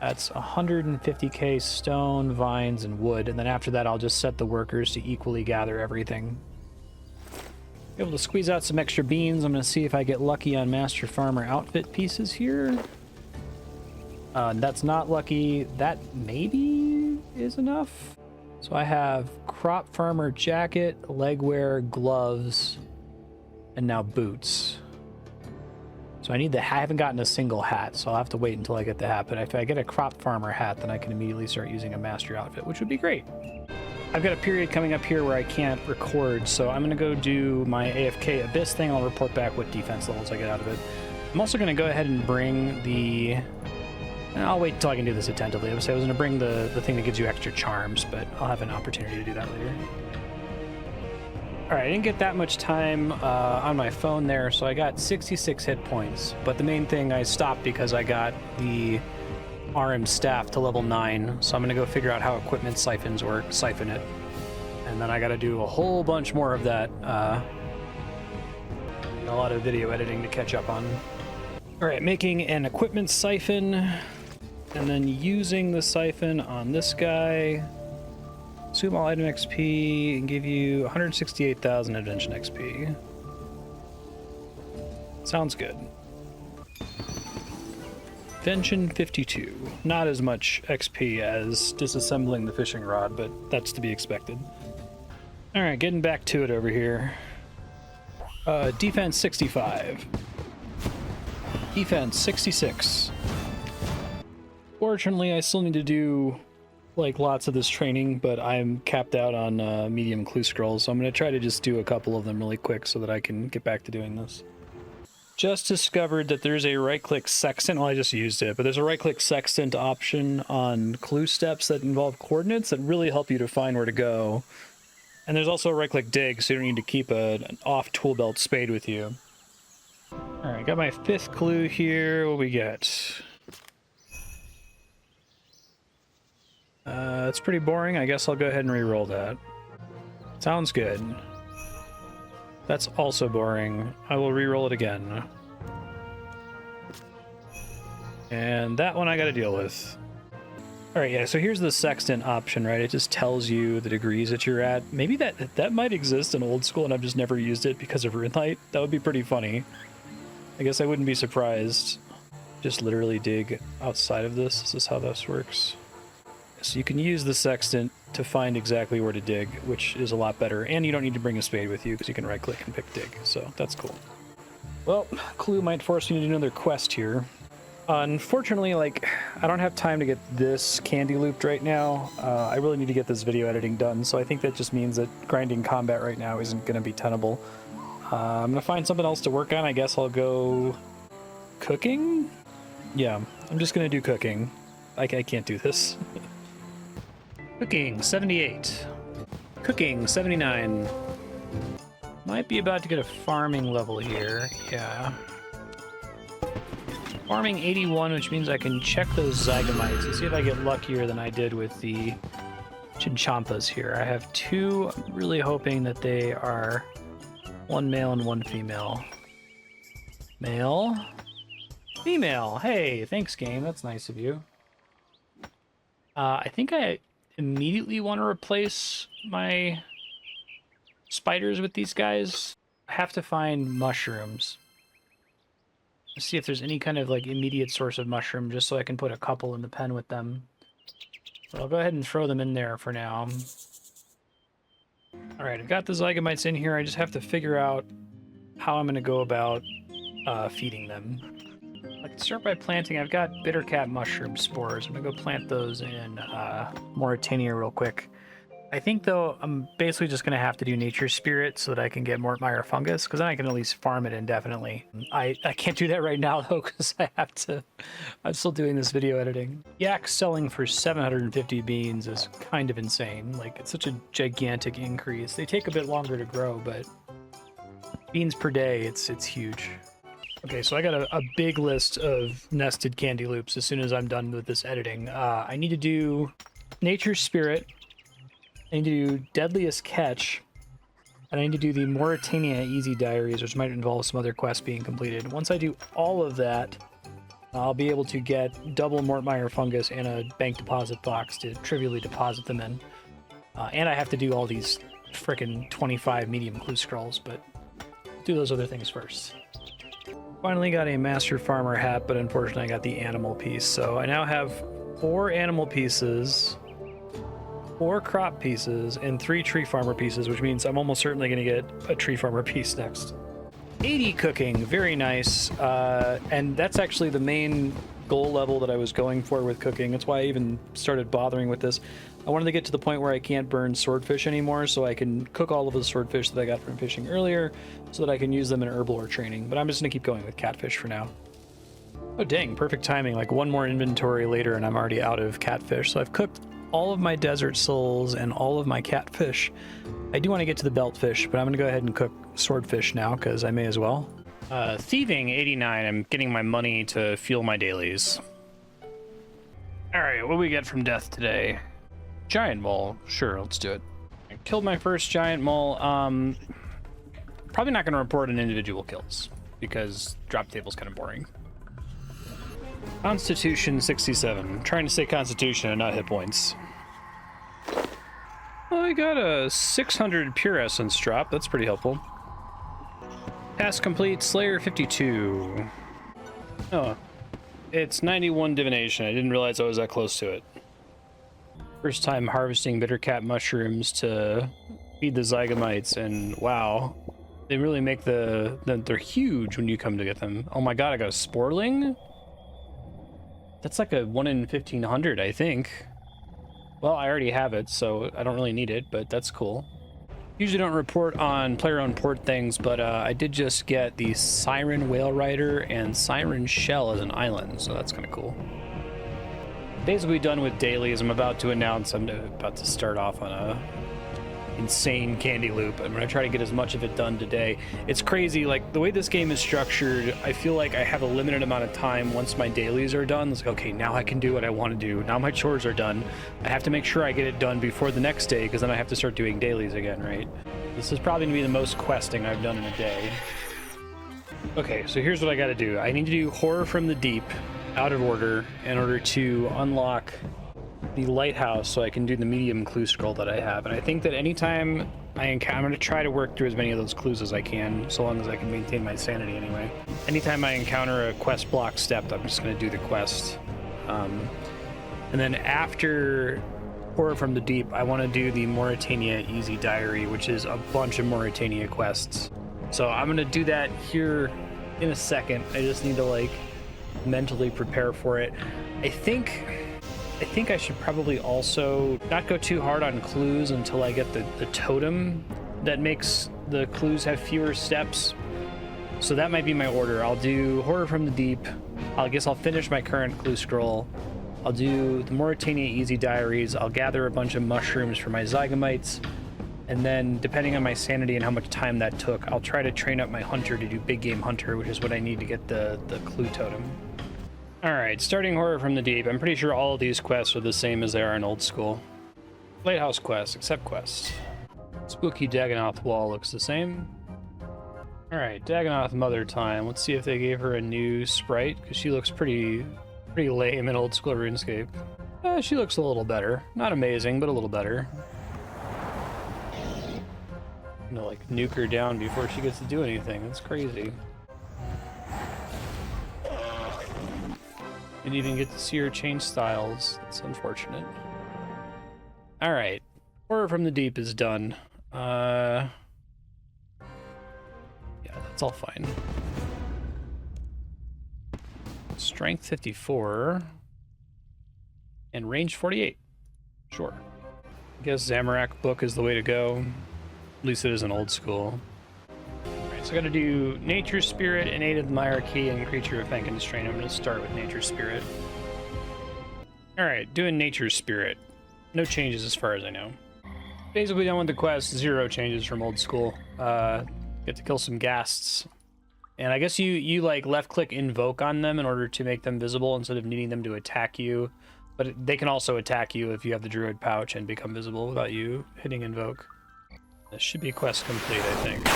That's 150k stone, vines, and wood. And then after that, I'll just set the workers to equally gather everything. Be able to squeeze out some extra beans. I'm going to see if I get lucky on Master Farmer outfit pieces here. That's not lucky. That maybe is enough. So I have Crop Farmer jacket, legwear, gloves, and now boots. So I haven't gotten a single hat, so I'll have to wait until I get the hat. But if I get a Crop Farmer hat, then I can immediately start using a Master outfit, which would be great. I've got a period coming up here where I can't record, so I'm going to go do my AFK Abyss thing. I'll report back what defense levels I get out of it. I'm also going to go ahead and bring the... I'll wait until I can do this attentively. I was going to bring the thing that gives you extra charms, but I'll have an opportunity to do that later. Alright, I didn't get that much time on my phone there, so I got 66 hit points. But the main thing, I stopped because I got the RM staff to level 9, so I'm going to go figure out how equipment siphons work, siphon it. And then I got to do a whole bunch more of that. A lot of video editing to catch up on. Alright, making an equipment siphon, and then using the siphon on this guy. Consume all item XP and give you 168,000 invention XP. Sounds good. Invention 52. Not as much XP as disassembling the fishing rod, but that's to be expected. Alright, getting back to it over here. Defense 65. Defense 66. Fortunately, I still need to do like lots of this training, but I'm capped out on medium clue scrolls, so I'm going to try to just do a couple of them really quick so that I can get back to doing this. Just discovered that there's a right-click sextant. Well, I just used it, but there's a right-click sextant option on clue steps that involve coordinates that really help you to find where to go. And there's also a right-click dig, so you don't need to keep an off tool belt spade with you. All right, got my 5th clue here. What we get? It's pretty boring. I guess I'll go ahead and re-roll that. Sounds good. That's also boring. I will re-roll it again. And that one I gotta deal with. All right, yeah, so here's the sextant option, right? It just tells you the degrees that you're at. Maybe that might exist in old school and I've just never used it because of RuneLight. That would be pretty funny. I guess I wouldn't be surprised. Just literally dig outside of this. This is how this works. So you can use the sextant to find exactly where to dig, which is a lot better. And you don't need to bring a spade with you because you can right click and pick dig. So that's cool. Well, Clue might force me to do another quest here. Unfortunately, like, I don't have time to get this candy looped right now. I really need to get this video editing done, so I think that just means that grinding combat right now isn't going to be tenable. I'm going to find something else to work on. I guess I'll go cooking? Yeah, I'm just going to do cooking. I can't do this. Cooking, 78. Cooking, 79. Might be about to get a farming level here. Yeah. Farming 81, which means I can check those zygomites and see if I get luckier than I did with the chinchampas here. I have two. I'm really hoping that they are one male and one female. Male. Female. Hey, thanks, game. That's nice of you. I think I immediately want to replace my spiders with these guys. I have to find mushrooms. See if there's any kind of like immediate source of mushroom, just so I can put a couple in the pen with them. But I'll go ahead and throw them in there for now. All right, I've got the zygomites in here. I just have to figure out how I'm going to go about feeding them. I can start by planting. I've got bittercat mushroom spores. I'm going to go plant those in Mauritania real quick. I think, though, I'm basically just going to have to do Nature Spirit so that I can get Mortmire fungus, because then I can at least farm it indefinitely. I can't do that right now, though, because I'm still doing this video editing. Yak selling for 750 beans is kind of insane. Like, it's such a gigantic increase. They take a bit longer to grow, but beans per day, it's huge. Okay, so I got a big list of nested candy loops as soon as I'm done with this editing. I need to do Nature Spirit. I need to do Deadliest Catch, and I need to do the Mauritania Easy Diaries, which might involve some other quests being completed. Once I do all of that, I'll be able to get double Mortmire fungus and a bank deposit box to trivially deposit them in. And I have to do all these frickin' 25 medium clue scrolls, but do those other things first. Finally got a Master Farmer hat, but unfortunately I got the animal piece, so I now have 4 animal pieces, 4 crop pieces, and 3 tree farmer pieces, which means I'm almost certainly going to get a tree farmer piece next. 80 cooking, very nice. And that's actually the main goal level that I was going for with cooking. That's why I even started bothering with this. I wanted to get to the point where I can't burn swordfish anymore, so I can cook all of the swordfish that I got from fishing earlier, so that I can use them in herblore training. But I'm just going to keep going with catfish for now. Oh dang, perfect timing. Like one more inventory later and I'm already out of catfish. So I've cooked all of my desert souls and all of my catfish. I do want to get to the beltfish, but I'm going to go ahead and cook swordfish now because I may as well. Thieving 89. I'm getting my money to fuel my dailies. All right, what do we get from death today? Giant mole. Sure, let's do it. I killed my first giant mole. Probably not going to report an individual kills because drop table's kind of boring. Constitution 67. I'm trying to say Constitution and not hit points. Well, I got a 600 pure essence drop. That's pretty helpful. Task complete. Slayer 52. Oh, it's 91 divination. I didn't realize I was that close to it. First time harvesting bittercat mushrooms to feed the zygomites, and wow, they really make they're huge when you come to get them. Oh my god, I got a sporling? That's like a 1 in 1500, I think. Well, I already have it, so I don't really need it, but that's cool. Usually don't report on player-owned port things, but I did just get the Siren Whale Rider and Siren Shell as an island, so that's kind of cool. Basically done with dailies. I'm about to announce I'm about to start off on a insane candy loop. I'm gonna try to get as much of it done today. It's crazy, like the way this game is structured, I feel like I have a limited amount of time once my dailies are done. It's like, okay, now I can do what I want to do. Now my chores are done. I have to make sure I get it done before the next day, because then I have to start doing dailies again, right? This is probably gonna be the most questing I've done in a day. Okay, so here's what I gotta do. I need to do Horror from the Deep out of order in order to unlock the lighthouse so I can do the medium clue scroll that I have. And I think that anytime I'm going to try to work through as many of those clues as I can, so long as I can maintain my sanity anyway. Anytime I encounter a quest block step, I'm just going to do the quest. And then after Horror from the Deep, I want to do the Mauritania Easy Diary, which is a bunch of Mauritania quests. So I'm going to do that here in a second. I just need to like mentally prepare for it. I think I should probably also not go too hard on clues until I get the totem that makes the clues have fewer steps. So that might be my order. I'll do Horror from the Deep. I guess I'll finish my current clue scroll. I'll do the Mauritania Easy Diaries. I'll gather a bunch of mushrooms for my Zygomites. And then, depending on my sanity and how much time that took, I'll try to train up my hunter to do Big Game Hunter, which is what I need to get the clue totem. Alright, starting Horror from the Deep. I'm pretty sure all of these quests are the same as they are in Old School. Lighthouse quest, accept quest. Spooky Dagonoth wall looks the same. Alright, Dagonoth Mother time. Let's see if they gave her a new sprite, because she looks pretty lame in Old School RuneScape. She looks a little better. Not amazing, but a little better. I'm gonna like nuke her down before she gets to do anything. That's crazy. Didn't even get to see her change styles. That's unfortunate. Alright. Horror from the Deep is done. Yeah, that's all fine. Strength 54. And range 48. Sure. I guess Zamorak book is the way to go. At least it is in Old School. Alright, so I gotta do Nature Spirit and Aid of the Myarchy and Creature of Fenkin Strain. I'm gonna start with Nature Spirit. Alright, doing Nature Spirit. No changes as far as I know. Basically done with the quest, 0 changes from Old School. Get to kill some ghasts. And I guess you like left click invoke on them in order to make them visible instead of needing them to attack you. But they can also attack you if you have the druid pouch and become visible without you hitting invoke. This should be quest complete, I think.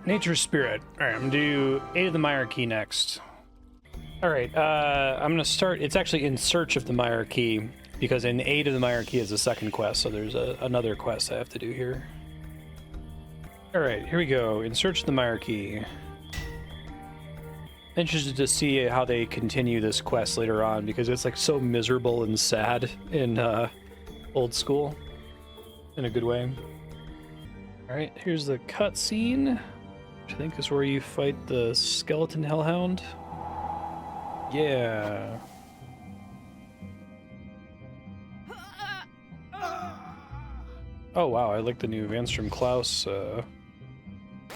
Nature Spirit. Alright, I'm gonna do Aid of the Myarchy next. Alright, I'm gonna start. It's actually In Search of the Myarchy, because in Aid of the Myarchy is the second quest, so there's another quest I have to do here. Alright, here we go. In Search of the Myarchy. Interested to see how they continue this quest later on, because it's like so miserable and sad in Old School, in a good way. Alright, here's the cutscene, which I think is where you fight the skeleton hellhound. Yeah. Oh wow, I like the new Vanstrom Klaus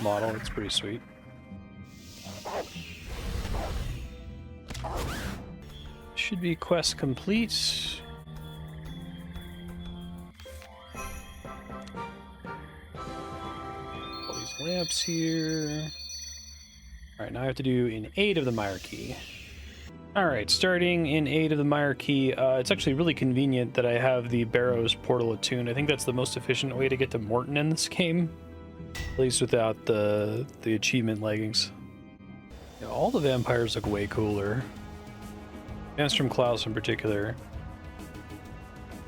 model, it's pretty sweet. Should be quest complete. All these lamps here. Alright, now I have to do In Aid of the Myarchy. Alright, starting In Aid of the Myarchy, it's actually really convenient that I have the Barrows portal attuned. I think that's the most efficient way to get to Morton in this game. At least without the achievement leggings. Yeah, all the vampires look way cooler. Vanstrom Klaus in particular.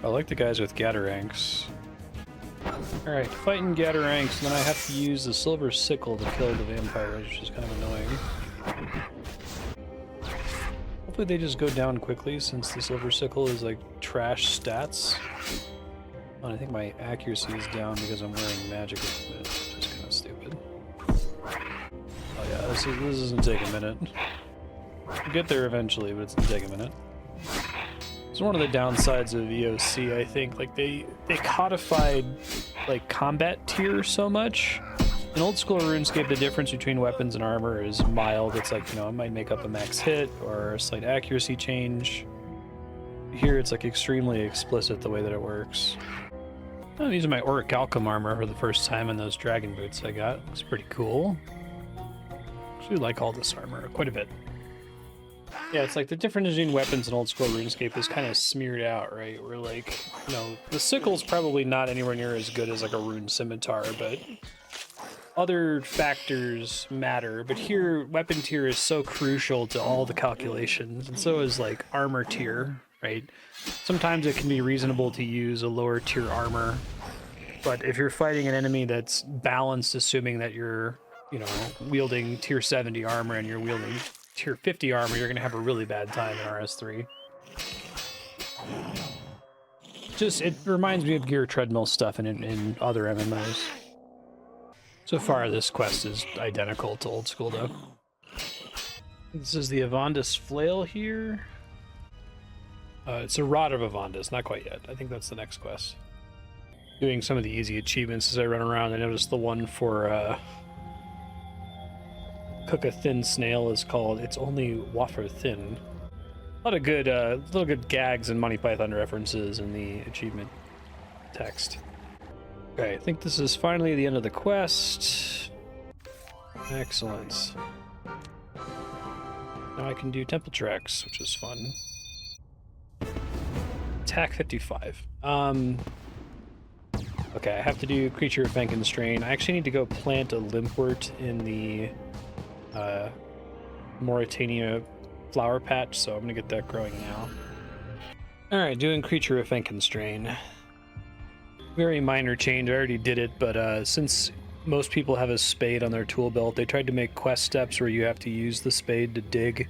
I like the guys with Gataranks. Alright, fighting Gataranks, and then I have to use the Silver Sickle to kill the vampires, which is kind of annoying. Hopefully they just go down quickly, since the Silver Sickle is like trash stats. Oh, I think my accuracy is down because I'm wearing magic equipment, which is kind of stupid. Oh yeah, this doesn't take a minute. We'll get there eventually, but it's gonna take a minute. It's one of the downsides of EOC, I think. Like they codified like combat tier so much. In Old School RuneScape, the difference between weapons and armor is mild. It's like, you know, it might make up a max hit or a slight accuracy change. Here it's like extremely explicit the way that it works. I'm using my Orichalcum armor for the first time in those dragon boots I got. It's pretty cool. Actually like all this armor quite a bit. Yeah, it's like the difference between weapons in Old School RuneScape is kind of smeared out, right? Where like, you know, the sickle's probably not anywhere near as good as like a rune scimitar, but other factors matter, but here weapon tier is so crucial to all the calculations, and so is like armor tier, right? Sometimes it can be reasonable to use a lower tier armor, but if you're fighting an enemy that's balanced, assuming that you're, you know, wielding tier 70 armor and you're wielding tier 50 armor, you're gonna have a really bad time in RS3. Just, it reminds me of Gear Treadmill stuff in other MMOs. So far, this quest is identical to old school, though. This is the Avandis flail here. It's a Rod of Avandis, not quite yet. I think that's the next quest. Doing some of the easy achievements as I run around. I noticed the one for Cook a Thin Snail is called It's Only Wafer Thin. A lot of good, little good gags and Monty Python references in the achievement text. Okay, I think this is finally the end of the quest. Excellent. Now I can do temple tracks, which is fun. Attack 55. Okay, I have to do Creature of Frankenstrain. I actually need to go plant a limpwort in the Mauritania flower patch, so I'm gonna get that growing now. Alright, doing Creature of Frankenstrain. Very minor change, I already did it, but since most people have a spade on their tool belt, they tried to make quest steps where you have to use the spade to dig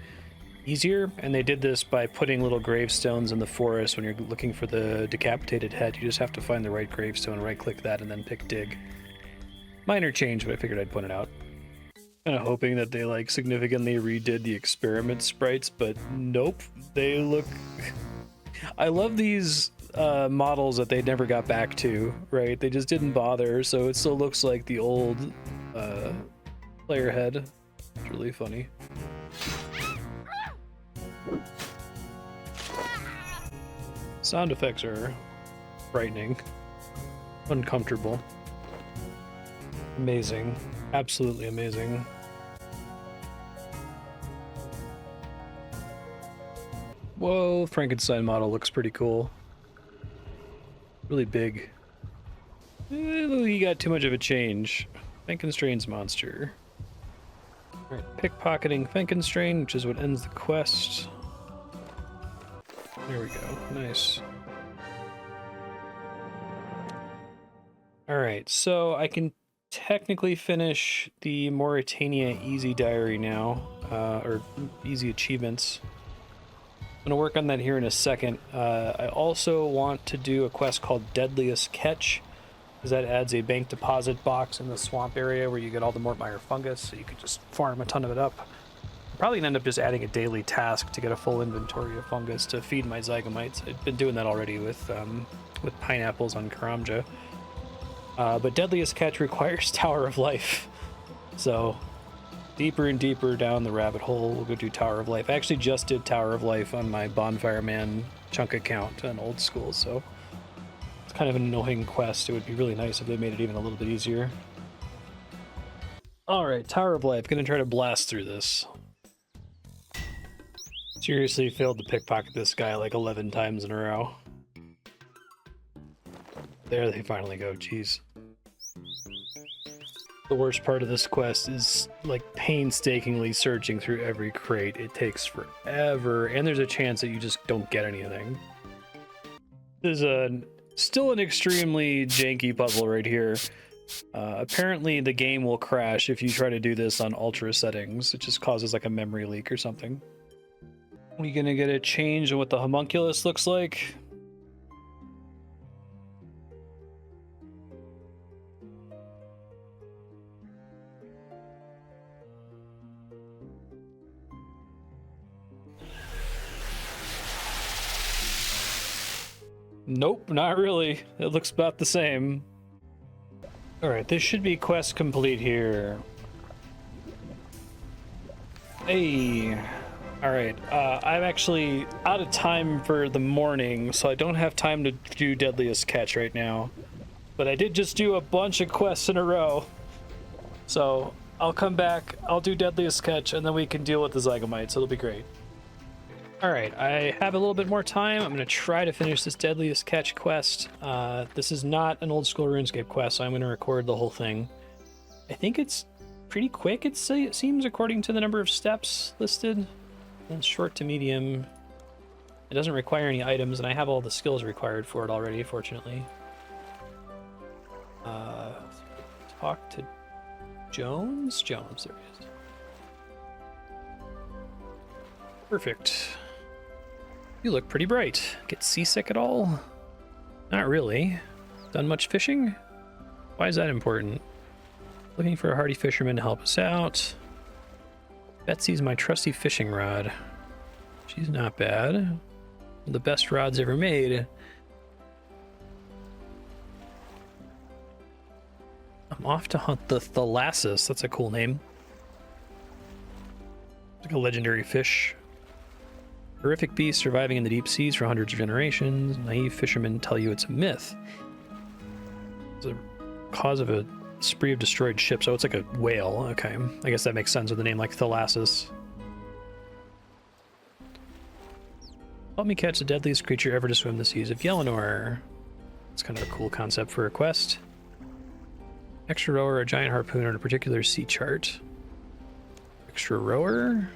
easier, and they did this by putting little gravestones in the forest. When you're looking for the decapitated head, you just have to find the right gravestone, right-click that, and then pick dig. Minor change, but I figured I'd point it out. Kind of hoping that they like significantly redid the experiment sprites, but nope, they look... I love these models that they never got back to, right? They just didn't bother, so it still looks like the old player head. It's really funny. Sound effects are frightening, uncomfortable, amazing, absolutely amazing. Whoa, Frankenstein model looks pretty cool. Really big. He got too much of a change. Frankenstrain's monster. Alright, pickpocketing Frankenstrain, which is what ends the quest. There we go. Nice. Alright, so I can technically finish the Mauritania Easy Diary now, or Easy Achievements. I'm going to work on that here in a second. I also want to do a quest called Deadliest Catch, because that adds a bank deposit box in the swamp area where you get all the Mortmire fungus, so you can just farm a ton of it up. I'm probably going to end up just adding a daily task to get a full inventory of fungus to feed my Zygomites. I've been doing that already with pineapples on Karamja. But Deadliest Catch requires Tower of Life, so deeper and deeper down the rabbit hole, we'll go do Tower of Life. I actually just did Tower of Life on my Bonfire Man chunk account on old school, so it's kind of an annoying quest. It would be really nice if they made it even a little bit easier. Alright, Tower of Life. Gonna try to blast through this. Seriously failed to pickpocket this guy like 11 times in a row. There they finally go, jeez. The worst part of this quest is like painstakingly searching through every crate. It takes forever, and there's a chance that you just don't get anything. This is still an extremely janky puzzle right here. Apparently the game will crash if you try to do this on ultra settings. It just causes like a memory leak or something. We gonna get a change in what the homunculus looks like? Nope, not really. It looks about the same. Alright, this should be quest complete here. Hey. Alright, I'm actually out of time for the morning, so I don't have time to do Deadliest Catch right now. But I did just do a bunch of quests in a row. So, I'll come back, I'll do Deadliest Catch, and then we can deal with the Zygomites. It'll be great. Alright, I have a little bit more time. I'm going to try to finish this Deadliest Catch quest. This is not an old school RuneScape quest, so I'm going to record the whole thing. I think it's pretty quick, it seems, according to the number of steps listed. And short to medium. It doesn't require any items, and I have all the skills required for it already, fortunately. Talk to Jones? Jones, there he is. Perfect. You look pretty bright. Get seasick at all? Not really. Done much fishing? Why is that important? Looking for a hardy fisherman to help us out. Betsy's my trusty fishing rod. She's not bad. The best rods ever made. I'm off to hunt the Thalassus. That's a cool name. It's like a legendary fish. Horrific beast surviving in the deep seas for hundreds of generations. Naive fishermen tell you it's a myth. It's a cause of a spree of destroyed ships. Oh, it's like a whale. Okay. I guess that makes sense with a name like Thalassus. Help me catch the deadliest creature ever to swim the seas of Yelenor. It's kind of a cool concept for a quest. Extra rower, a giant harpoon on a particular sea chart. Extra rower?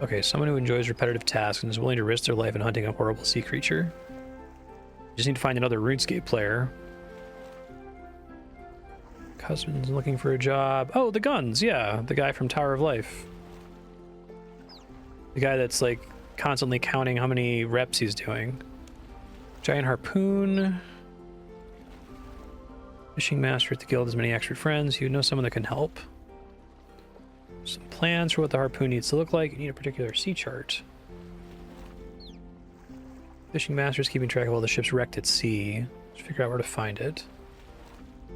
Okay, someone who enjoys repetitive tasks and is willing to risk their life in hunting a horrible sea creature. Just need to find another RuneScape player. Cousin's looking for a job. Oh, the guns, yeah. The guy from Tower of Life. The guy that's like constantly counting how many reps he's doing. Giant harpoon. Fishing master at the guild has many expert friends. You know someone that can help. Some plans for what the harpoon needs to look like. You need a particular sea chart. Fishing master's keeping track of all the ships wrecked at sea. Let's figure out where to find it.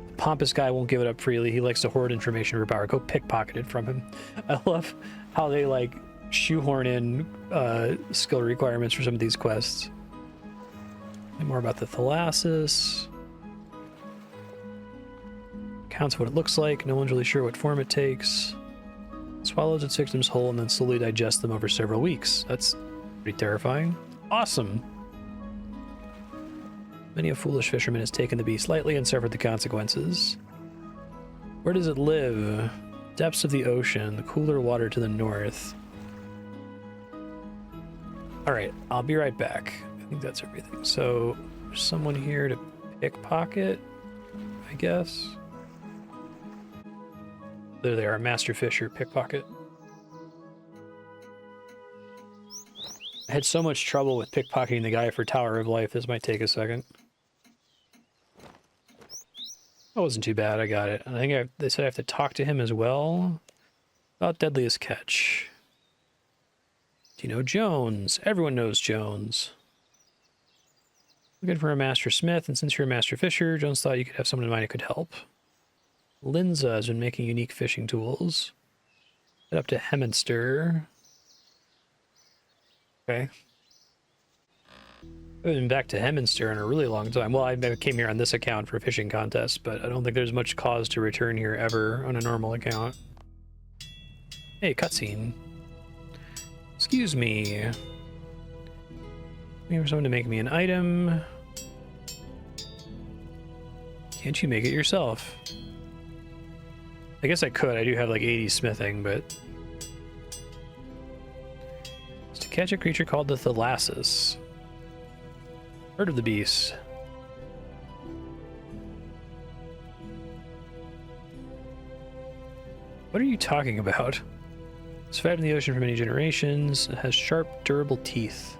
The pompous guy won't give it up freely. He likes to hoard information for power. Go pickpocket it from him. I love how they like shoehorn in skill requirements for some of these quests. And more about the Thalassus. Counts what it looks like. No one's really sure what form it takes. Swallows its victims whole and then slowly digests them over several weeks. That's pretty terrifying. Awesome. Many a foolish fisherman has taken the beast lightly and suffered the consequences. Where does it live? Depths of the ocean, the cooler water to the north. Alright, I'll be right back. I think that's everything. So, there's someone here to pickpocket, I guess. There they are, Master Fisher, pickpocket. I had so much trouble with pickpocketing the guy for Tower of Life, this might take a second. That wasn't too bad, I got it. I think they said I have to talk to him as well. About Deadliest catch. Do you know Jones? Everyone knows Jones. Looking for a master smith, and since you're a master fisher, Jones thought you could have someone in mind who could help. Linza has been making unique fishing tools. Head up to Hemminster. Okay. I haven't been back to Hemminster in a really long time. Well, I came here on this account for a fishing contest, but I don't think there's much cause to return here ever on a normal account. Hey, cutscene. Excuse me. Looking for someone to make me an item. Can't you make it yourself? I guess I could. I do have like 80 smithing, but... It's to catch a creature called the Thalassus. Heard of the beast. What are you talking about? Survived in the ocean for many generations. It has sharp, durable teeth.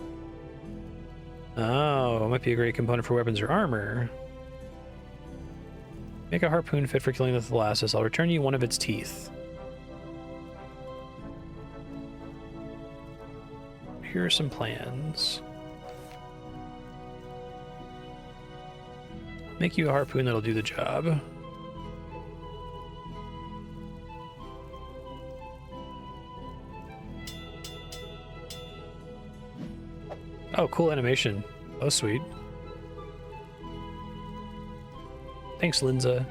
Oh, it might be a great component for weapons or armor. Make a harpoon fit for killing the Thalassus. I'll return you one of its teeth. Here are some plans. Make you a harpoon that'll do the job. Oh, cool animation. Oh, sweet. Thanks, Linza.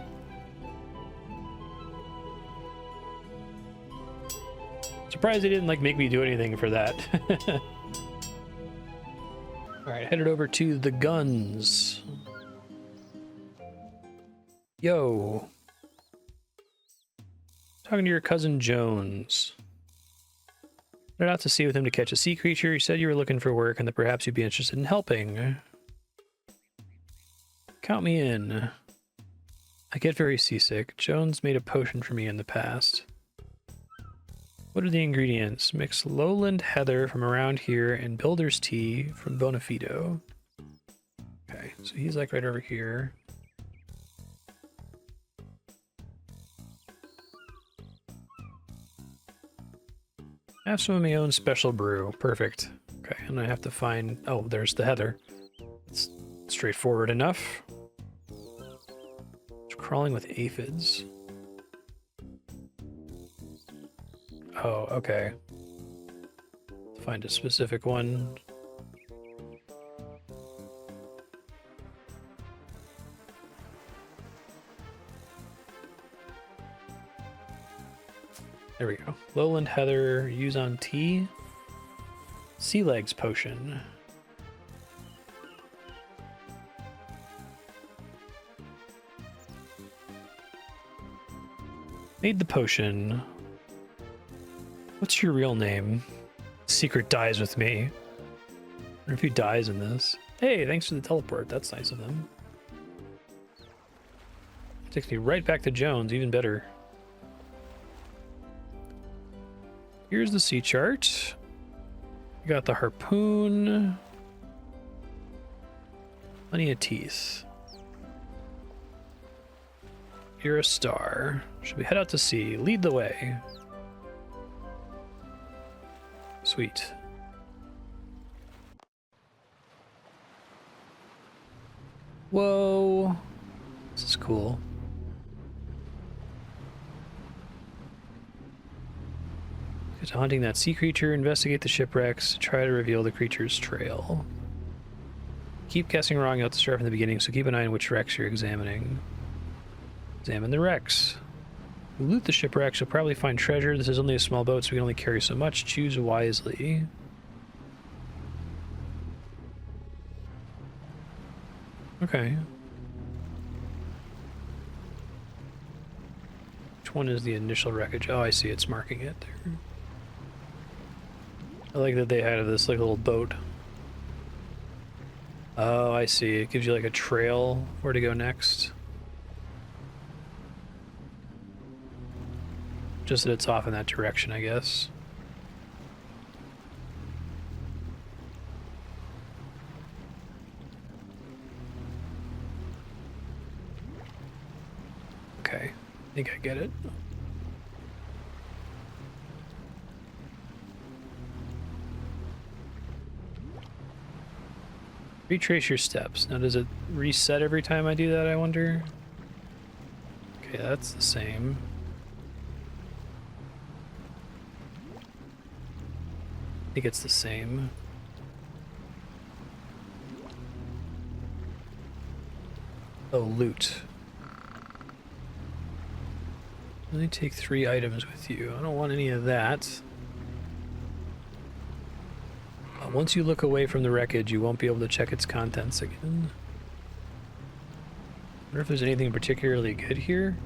Surprised they didn't, like, make me do anything for that. Alright, headed over to the guns. Yo. Talking to your cousin Jones. Went out to sea with him to catch a sea creature. He said you were looking for work and that perhaps you'd be interested in helping. Count me in. I get very seasick. Jones made a potion for me in the past. What are the ingredients? Mix lowland heather from around here and builder's tea from Bonafido. Okay, so he's like right over here. I have some of my own special brew. Perfect. Okay, and I have to find... Oh, there's the heather. It's straightforward enough. It's crawling with aphids. Oh, okay. Find a specific one. There we go. Lowland heather, use on tea. Sea legs potion. Made the potion. What's your real name? Secret dies with me. I wonder if he dies in this. Hey, thanks for the teleport. That's nice of them. Takes me right back to Jones, even better. Here's the sea chart. You got the harpoon. Plenty of teeth. You're a star. Should we head out to sea? Lead the way. Sweet. Whoa. This is cool. Get to hunting that sea creature, investigate the shipwrecks, try to reveal the creature's trail. Keep guessing wrong, you have to start from the beginning, so keep an eye on which wrecks you're examining. Examine the wrecks. We loot the shipwrecks, you'll probably find treasure. This is only a small boat, so we can only carry so much. Choose wisely. Okay. Which one is the initial wreckage? Oh, I see. It's marking it there. I like that they had this like little boat. Oh, I see. It gives you like a trail where to go next. Just that it's off in that direction, I guess. Okay, I think I get it. Retrace your steps. Now, does it reset every time I do that, I wonder? Okay, that's the same. I think it's the same. Oh, loot. Only take 3 items with you. I don't want any of that. Once you look away from the wreckage, you won't be able to check its contents again. I wonder if there's anything particularly good here.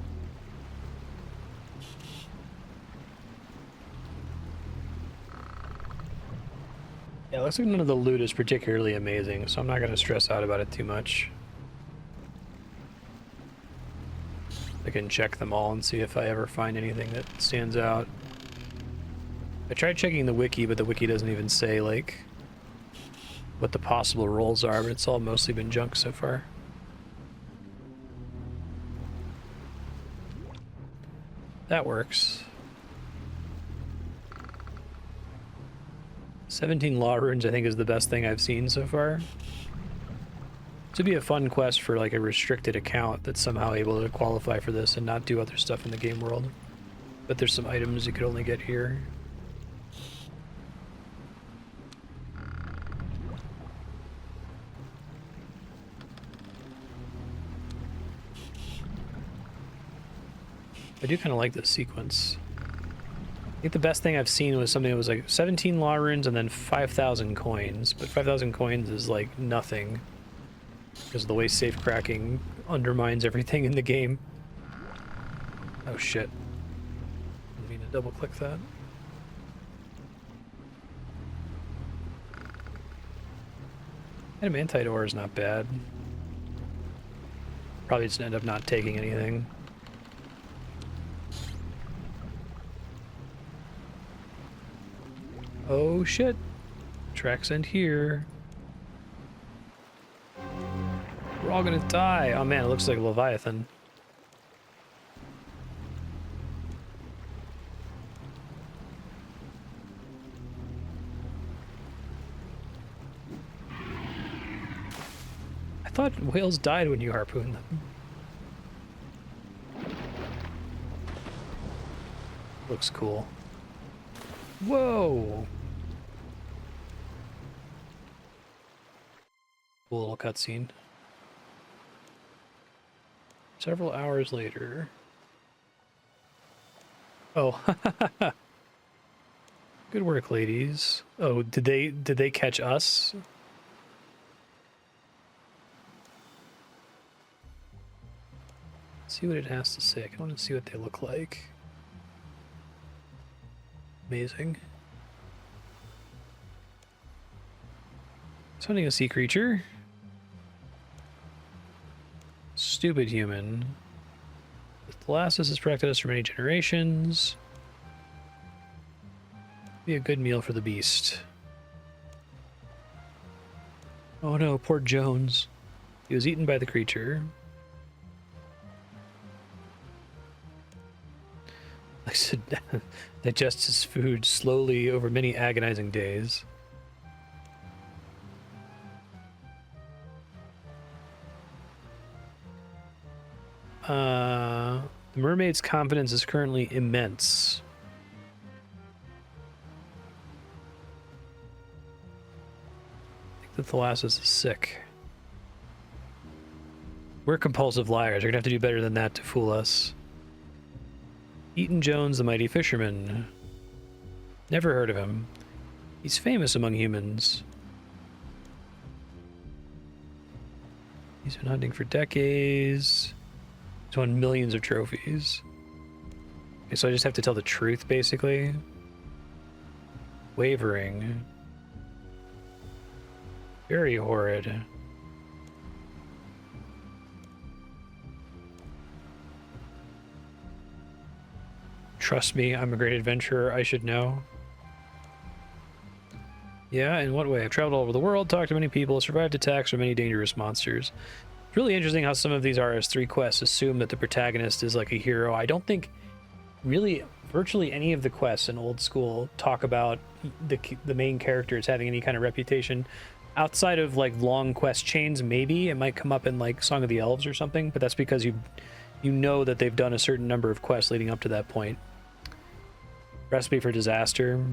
Yeah, it looks like none of the loot is particularly amazing, so I'm not going to stress out about it too much. I can check them all and see if I ever find anything that stands out. I tried checking the wiki, but the wiki doesn't even say, like, what the possible roles are, but it's all mostly been junk so far. That works. 17 law runes, I think, is the best thing I've seen so far. This would be a fun quest for like a restricted account that's somehow able to qualify for this and not do other stuff in the game world. But there's some items you could only get here. I do kind of like this sequence. I think the best thing I've seen was something that was like 17 law runes and then 5,000 coins. But 5,000 coins is like nothing because of the way safe cracking undermines everything in the game. Oh shit. Didn't mean to double click that. Adamantite ore is not bad. Probably just end up not taking anything. Oh shit. Tracks end here. We're all gonna die. Oh man, it looks like a Leviathan. I thought whales died when you harpooned them. Looks cool. Whoa! Cool little cutscene. Several hours later. Oh, good work, ladies. Oh, did they catch us? Let's see what it has to say. I want to see what they look like. Amazing. It's hunting a sea creature. Stupid human. The Thalassus has protected us for many generations. Be a good meal for the beast. Oh no, poor Jones. He was eaten by the creature. I said, digests his food slowly over many agonizing days. The mermaid's confidence is currently immense. I think the Thalassus is sick. We're compulsive liars. You're gonna have to do better than that to fool us. Eaton Jones, the mighty fisherman. Never heard of him. He's famous among humans. He's been hunting for decades. He's won millions of trophies. Okay, so I just have to tell the truth, basically. Wavering. Very horrid. Trust me, I'm a great adventurer. I should know. Yeah, in what way? I've traveled all over the world, talked to many people, survived attacks from many dangerous monsters. It's really interesting how some of these RS3 quests assume that the protagonist is like a hero. I don't think really virtually any of the quests in old school talk about the main characters having any kind of reputation. Outside of like long quest chains, maybe it might come up in like Song of the Elves or something, but that's because you know that they've done a certain number of quests leading up to that point. Recipe for disaster.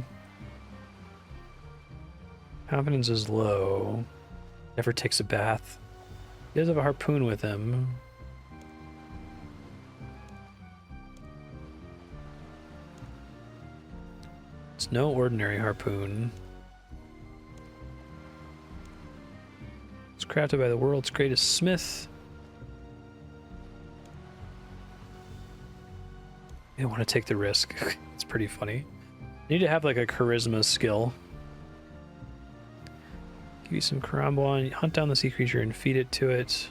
Confidence is low. Never takes a bath. He does have a harpoon with him. It's no ordinary harpoon. It's crafted by the world's greatest smith. I want to take the risk. It's pretty funny. You need to have like a charisma skill. Give you some karambwa, hunt down the sea creature and feed it to it.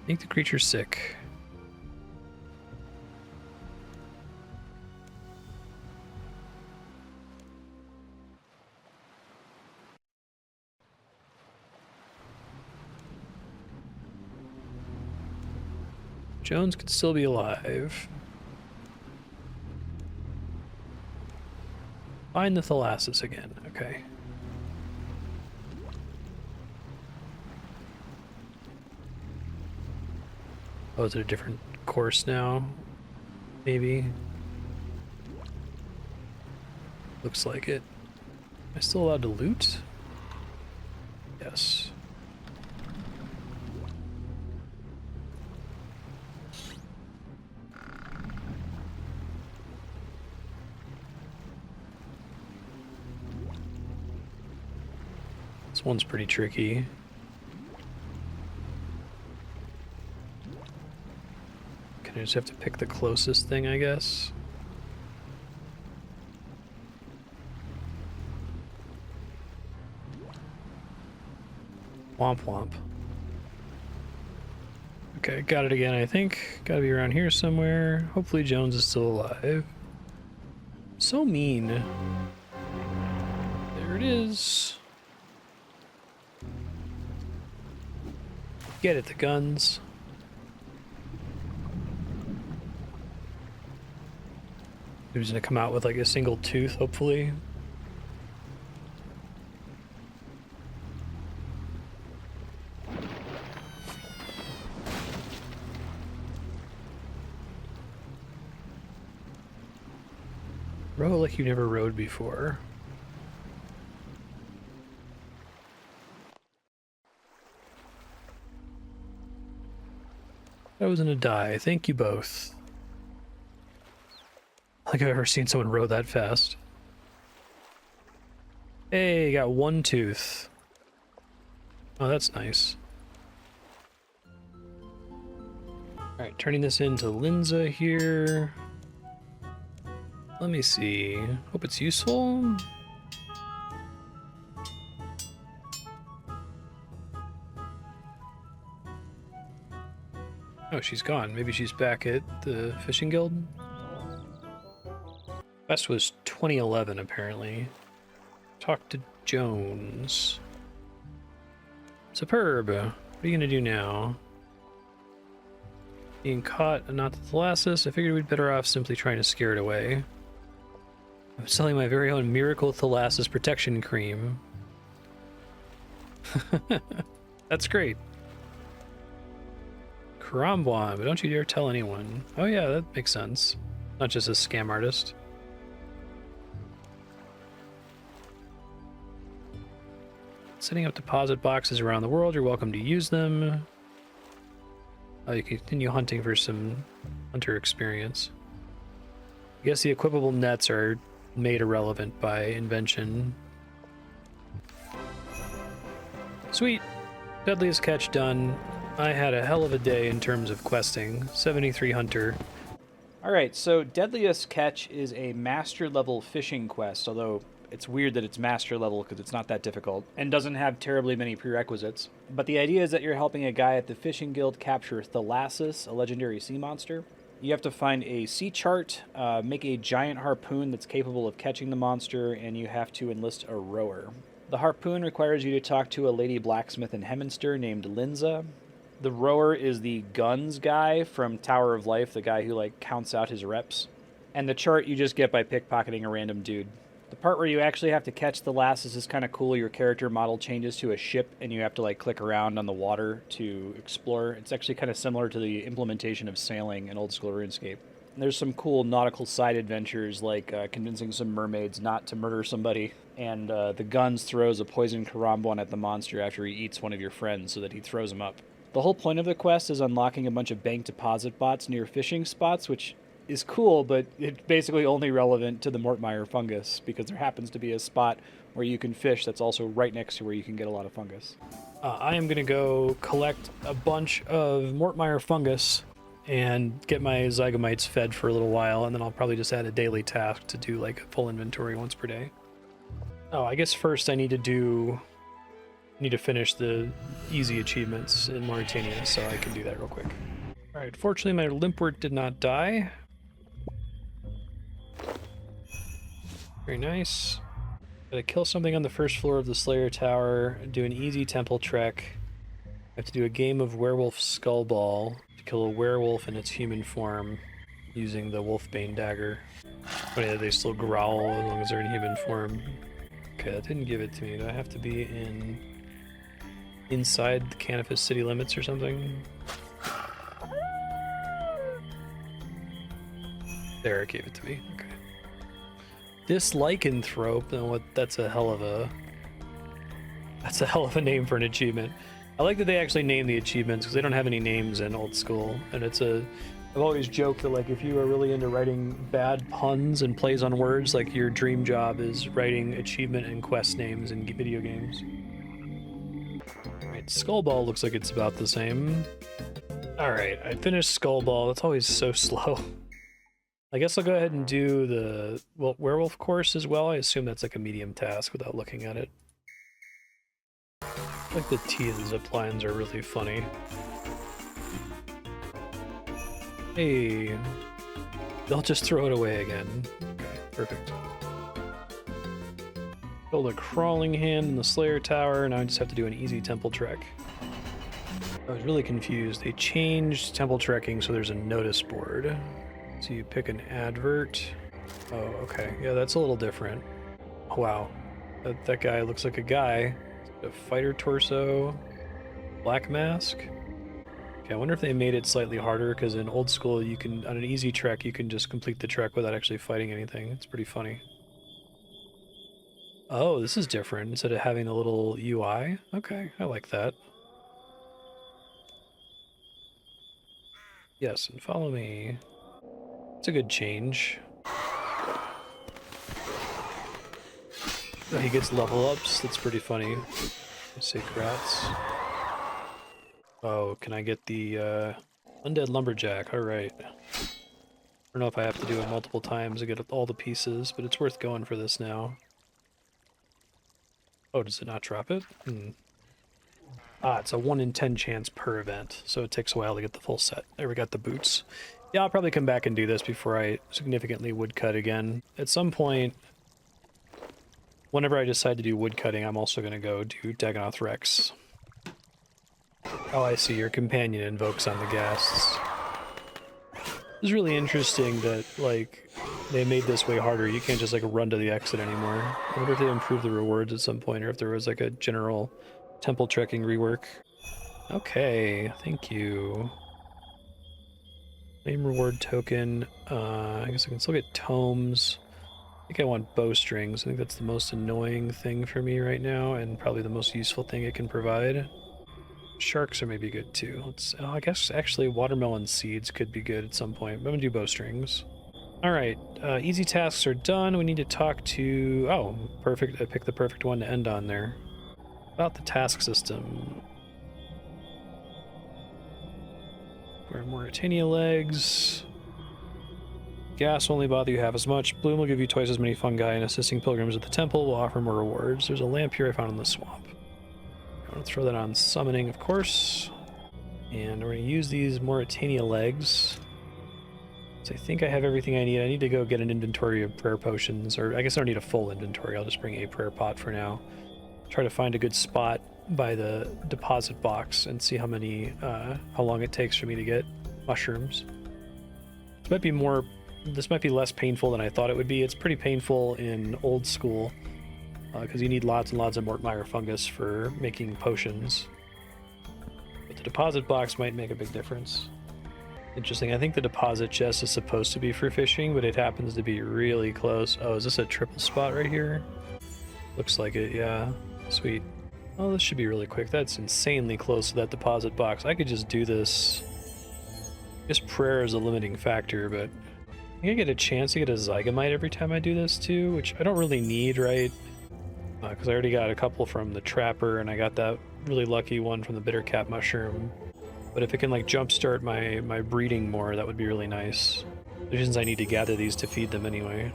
Make the creature sick. Jones could still be alive. Find the Thalassus again. Okay. Oh, is it a different course now? Maybe. Looks like it. Am I still allowed to loot? Yes. This one's pretty tricky. Can I just have to pick the closest thing, I guess. Womp womp. Okay, got it again, I think. Gotta be around here somewhere. Hopefully Jones is still alive. So mean. There it is. Get it, the guns. They're just gonna come out with like a single tooth, hopefully. Row like you never rode before. That was in a die. Thank you both. I don't think I've ever seen someone row that fast. Hey, got one tooth. Oh, that's nice. Alright, turning this into Linza here. Let me see. Hope it's useful. Oh, she's gone. Maybe she's back at the fishing guild. Quest was 2011, apparently. Talk to Jones. Superb. What are you gonna do now? Being caught and not the Thalassus, I figured we'd better off simply trying to scare it away. I'm selling my very own Miracle Thalassus Protection Cream. That's great. Karambwan, but don't you dare tell anyone. Oh yeah, that makes sense. Not just a scam artist. Setting up deposit boxes around the world, you're welcome to use them. Oh, you can continue hunting for some hunter experience. I guess the equipable nets are made irrelevant by invention. Sweet. Deadliest catch done. I had a hell of a day in terms of questing. 73 hunter. Alright, so Deadliest Catch is a master level fishing quest, although it's weird that it's master level because it's not that difficult and doesn't have terribly many prerequisites. But the idea is that you're helping a guy at the fishing guild capture Thalassus, a legendary sea monster. You have to find a sea chart, make a giant harpoon that's capable of catching the monster, and you have to enlist a rower. The harpoon requires you to talk to a lady blacksmith in Heminster named Linza. The rower is the guns guy from Tower of Life, the guy who like counts out his reps. And the chart you just get by pickpocketing a random dude. The part where you actually have to catch the Thalassus is kind of cool. Your character model changes to a ship and you have to like click around on the water to explore. It's actually kind of similar to the implementation of sailing in old school RuneScape. And there's some cool nautical side adventures like convincing some mermaids not to murder somebody. And the guns throws a poison karambwan at the monster after he eats one of your friends so that he throws him up. The whole point of the quest is unlocking a bunch of bank deposit bots near fishing spots, which is cool, but it's basically only relevant to the Mortmire fungus because there happens to be a spot where you can fish that's also right next to where you can get a lot of fungus. I am going to go collect a bunch of Mortmire fungus and get my zygomites fed for a little while, and then I'll probably just add a daily task to do like a full inventory once per day. Oh, I guess first I need to finish the easy achievements in Mauritania, so I can do that real quick. Alright, fortunately my limpwort did not die. Very nice. Gotta kill something on the first floor of the Slayer Tower, do an easy temple trek. I have to do a game of Werewolf Skullball to kill a werewolf in its human form using the Wolfbane dagger. Oh yeah, they still growl as long as they're in human form. Okay, that didn't give it to me. Do I have to be inside the Canifis city limits or something? There, it gave it to me. Okay. This lycanthrope, that's a hell of a name for an achievement. I like that they actually name the achievements because they don't have any names in old school, and I've always joked that like if you are really into writing bad puns and plays on words, like your dream job is writing achievement and quest names in video games. Alright, Skullball looks like it's about the same. Alright, I finished Skullball. That's always so slow. I guess I'll go ahead and do the werewolf course as well. I assume that's like a medium task without looking at it. I like the T and zip lines are really funny. Hey, they'll just throw it away again. Okay, perfect. Build a crawling hand in the Slayer Tower, now I just have to do an easy temple trek. I was really confused. They changed temple trekking so there's a notice board. So you pick an advert. Oh, okay. Yeah, that's a little different. Oh, wow. That guy looks like a guy. A fighter torso. Black mask. Okay, I wonder if they made it slightly harder, because in old school, you can, on an easy trek, you can just complete the trek without actually fighting anything. It's pretty funny. Oh, this is different. Instead of having a little UI. Okay, I like that. Yes, and follow me. It's a good change. He gets level ups. That's pretty funny. Say grats. Oh, can I get the undead lumberjack? All right. I don't know if I have to do it multiple times to get all the pieces, but it's worth going for this now. Oh, does it not drop it? Ah, it's a 1 in 10 chance per event, so it takes a while to get the full set. There, we got the boots. Yeah, I'll probably come back and do this before I significantly woodcut again. At some point, whenever I decide to do woodcutting, I'm also going to go do Dagonoth Rex. Oh, I see. Your companion invokes on the ghasts. It's really interesting that, like, they made this way harder. You can't just, like, run to the exit anymore. I wonder if they improved the rewards at some point, or if there was, like, a general temple trekking rework. Okay, thank you. Name reward token. I guess I can still get tomes. I think I want bowstrings. I think that's the most annoying thing for me right now, and probably the most useful thing it can provide. Sharks are maybe good too. I guess actually watermelon seeds could be good at some point. I'm gonna do bowstrings. All right, easy tasks are done. We need to talk to, oh, perfect. I picked the perfect one to end on there. About the task system. Wear Mauritania legs. Gas will only bother you half as much. Bloom will give you twice as many fungi, and assisting pilgrims at the temple will offer more rewards. There's a lamp here I found in the swamp. I'm going to throw that on summoning, of course. And we're going to use these Mauritania legs. So I think I have everything I need. I need to go get an inventory of prayer potions, or I guess I don't need a full inventory. I'll just bring a prayer pot for now. Try to find a good spot by the deposit box and see how long it takes for me to get mushrooms. This might be less painful than I thought it would be. It's pretty painful in old school, because you need lots and lots of Mortmire fungus for making potions. But the deposit box might make a big difference. Interesting, I think the deposit chest is supposed to be for fishing, but it happens to be really close. Oh, is this a triple spot right here? Looks like it, yeah. Sweet. Oh, this should be really quick. That's insanely close to that deposit box. I could just do this. I guess prayer is a limiting factor, but I think I get a chance to get a Zygomite every time I do this too, which I don't really need, right? Because I already got a couple from the Trapper, and I got that really lucky one from the Bittercap Mushroom. But if it can like jumpstart my breeding more, that would be really nice. Since I need to gather these to feed them anyway.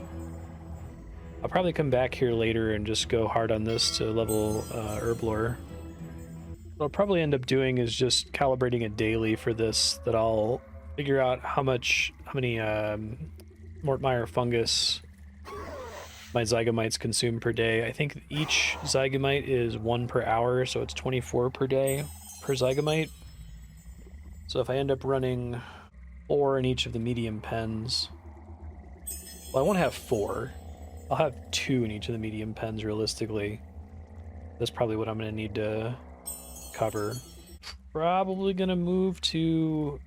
I'll probably come back here later and just go hard on this to level Herblore. What I'll probably end up doing is just calibrating it daily for this, that I'll figure out how many Mortmire fungus my Zygomites consume per day. I think each Zygomite is 1 per hour, so it's 24 per day per Zygomite. So if I end up running 4 in each of the medium pens, well, I won't have 4. I'll have 2 in each of the medium pens realistically. That's probably what I'm going to need to cover. Probably going to move to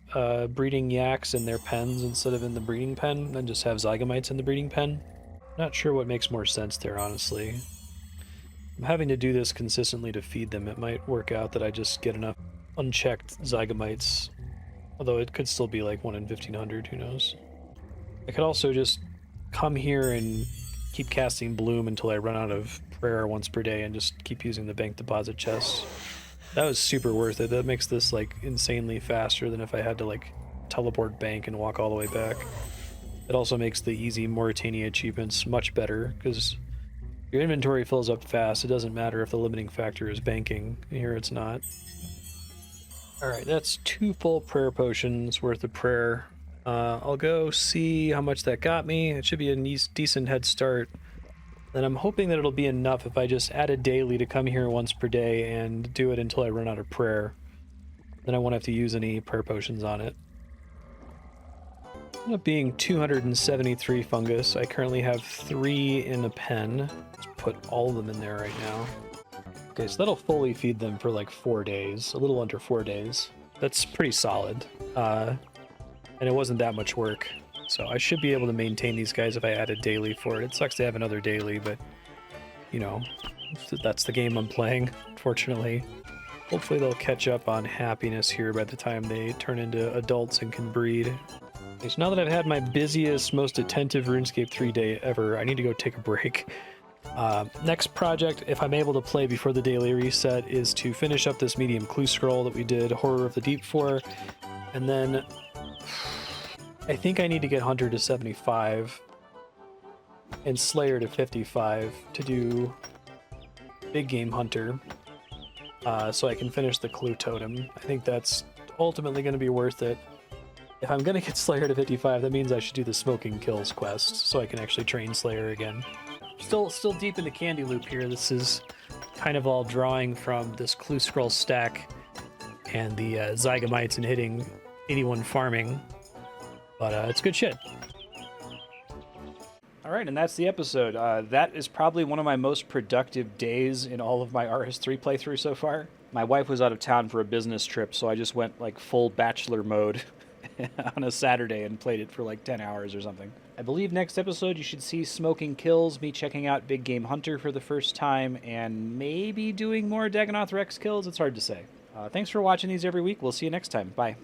breeding yaks in their pens instead of in the breeding pen, and just have Zygomites in the breeding pen. Not sure what makes more sense there, honestly. I'm having to do this consistently to feed them. It might work out that I just get enough unchecked Zygomites, although it could still be like 1 in 1500, who knows. I could also just come here and keep casting Bloom until I run out of prayer once per day and just keep using the bank deposit chests. That was super worth it. That makes this like insanely faster than if I had to like teleport bank and walk all the way back. It also makes the easy Mauritania achievements much better because your inventory fills up fast. It doesn't matter if the limiting factor is banking. Here it's not. Alright, that's 2 full prayer potions worth of prayer. I'll go see how much that got me. It should be a decent head start. Then I'm hoping that it'll be enough if I just add a daily to come here once per day and do it until I run out of prayer. Then I won't have to use any prayer potions on it. Ended up being 273 fungus. I currently have 3 in a pen. Let's put all of them in there right now. Okay, so that'll fully feed them for like 4 days, a little under 4 days. That's pretty solid. And it wasn't that much work. So I should be able to maintain these guys if I add a daily for it. It sucks to have another daily, but, you know, that's the game I'm playing, unfortunately. Hopefully they'll catch up on happiness here by the time they turn into adults and can breed. Okay, so now that I've had my busiest, most attentive RuneScape 3 day ever, I need to go take a break. Next project, if I'm able to play before the daily reset, is to finish up this medium clue scroll that we did Horror of the Deep for, and then I think I need to get Hunter to 75 and Slayer to 55 to do Big Game Hunter, so I can finish the Clue Totem. I think that's ultimately going to be worth it. If I'm going to get Slayer to 55, that means I should do the Smoking Kills quest, so I can actually train Slayer again. Still deep in the candy loop here. This is kind of all drawing from this Clue Scroll stack and the Zygomites and hitting 81 farming. But it's good shit. All right, and that's the episode. That is probably one of my most productive days in all of my RS3 playthrough so far. My wife was out of town for a business trip, so I just went like full bachelor mode on a Saturday and played it for like 10 hours or something. I believe next episode you should see Smoking Kills, me checking out Big Game Hunter for the first time, and maybe doing more Dagonoth Rex kills. It's hard to say. Thanks for watching these every week. We'll see you next time. Bye.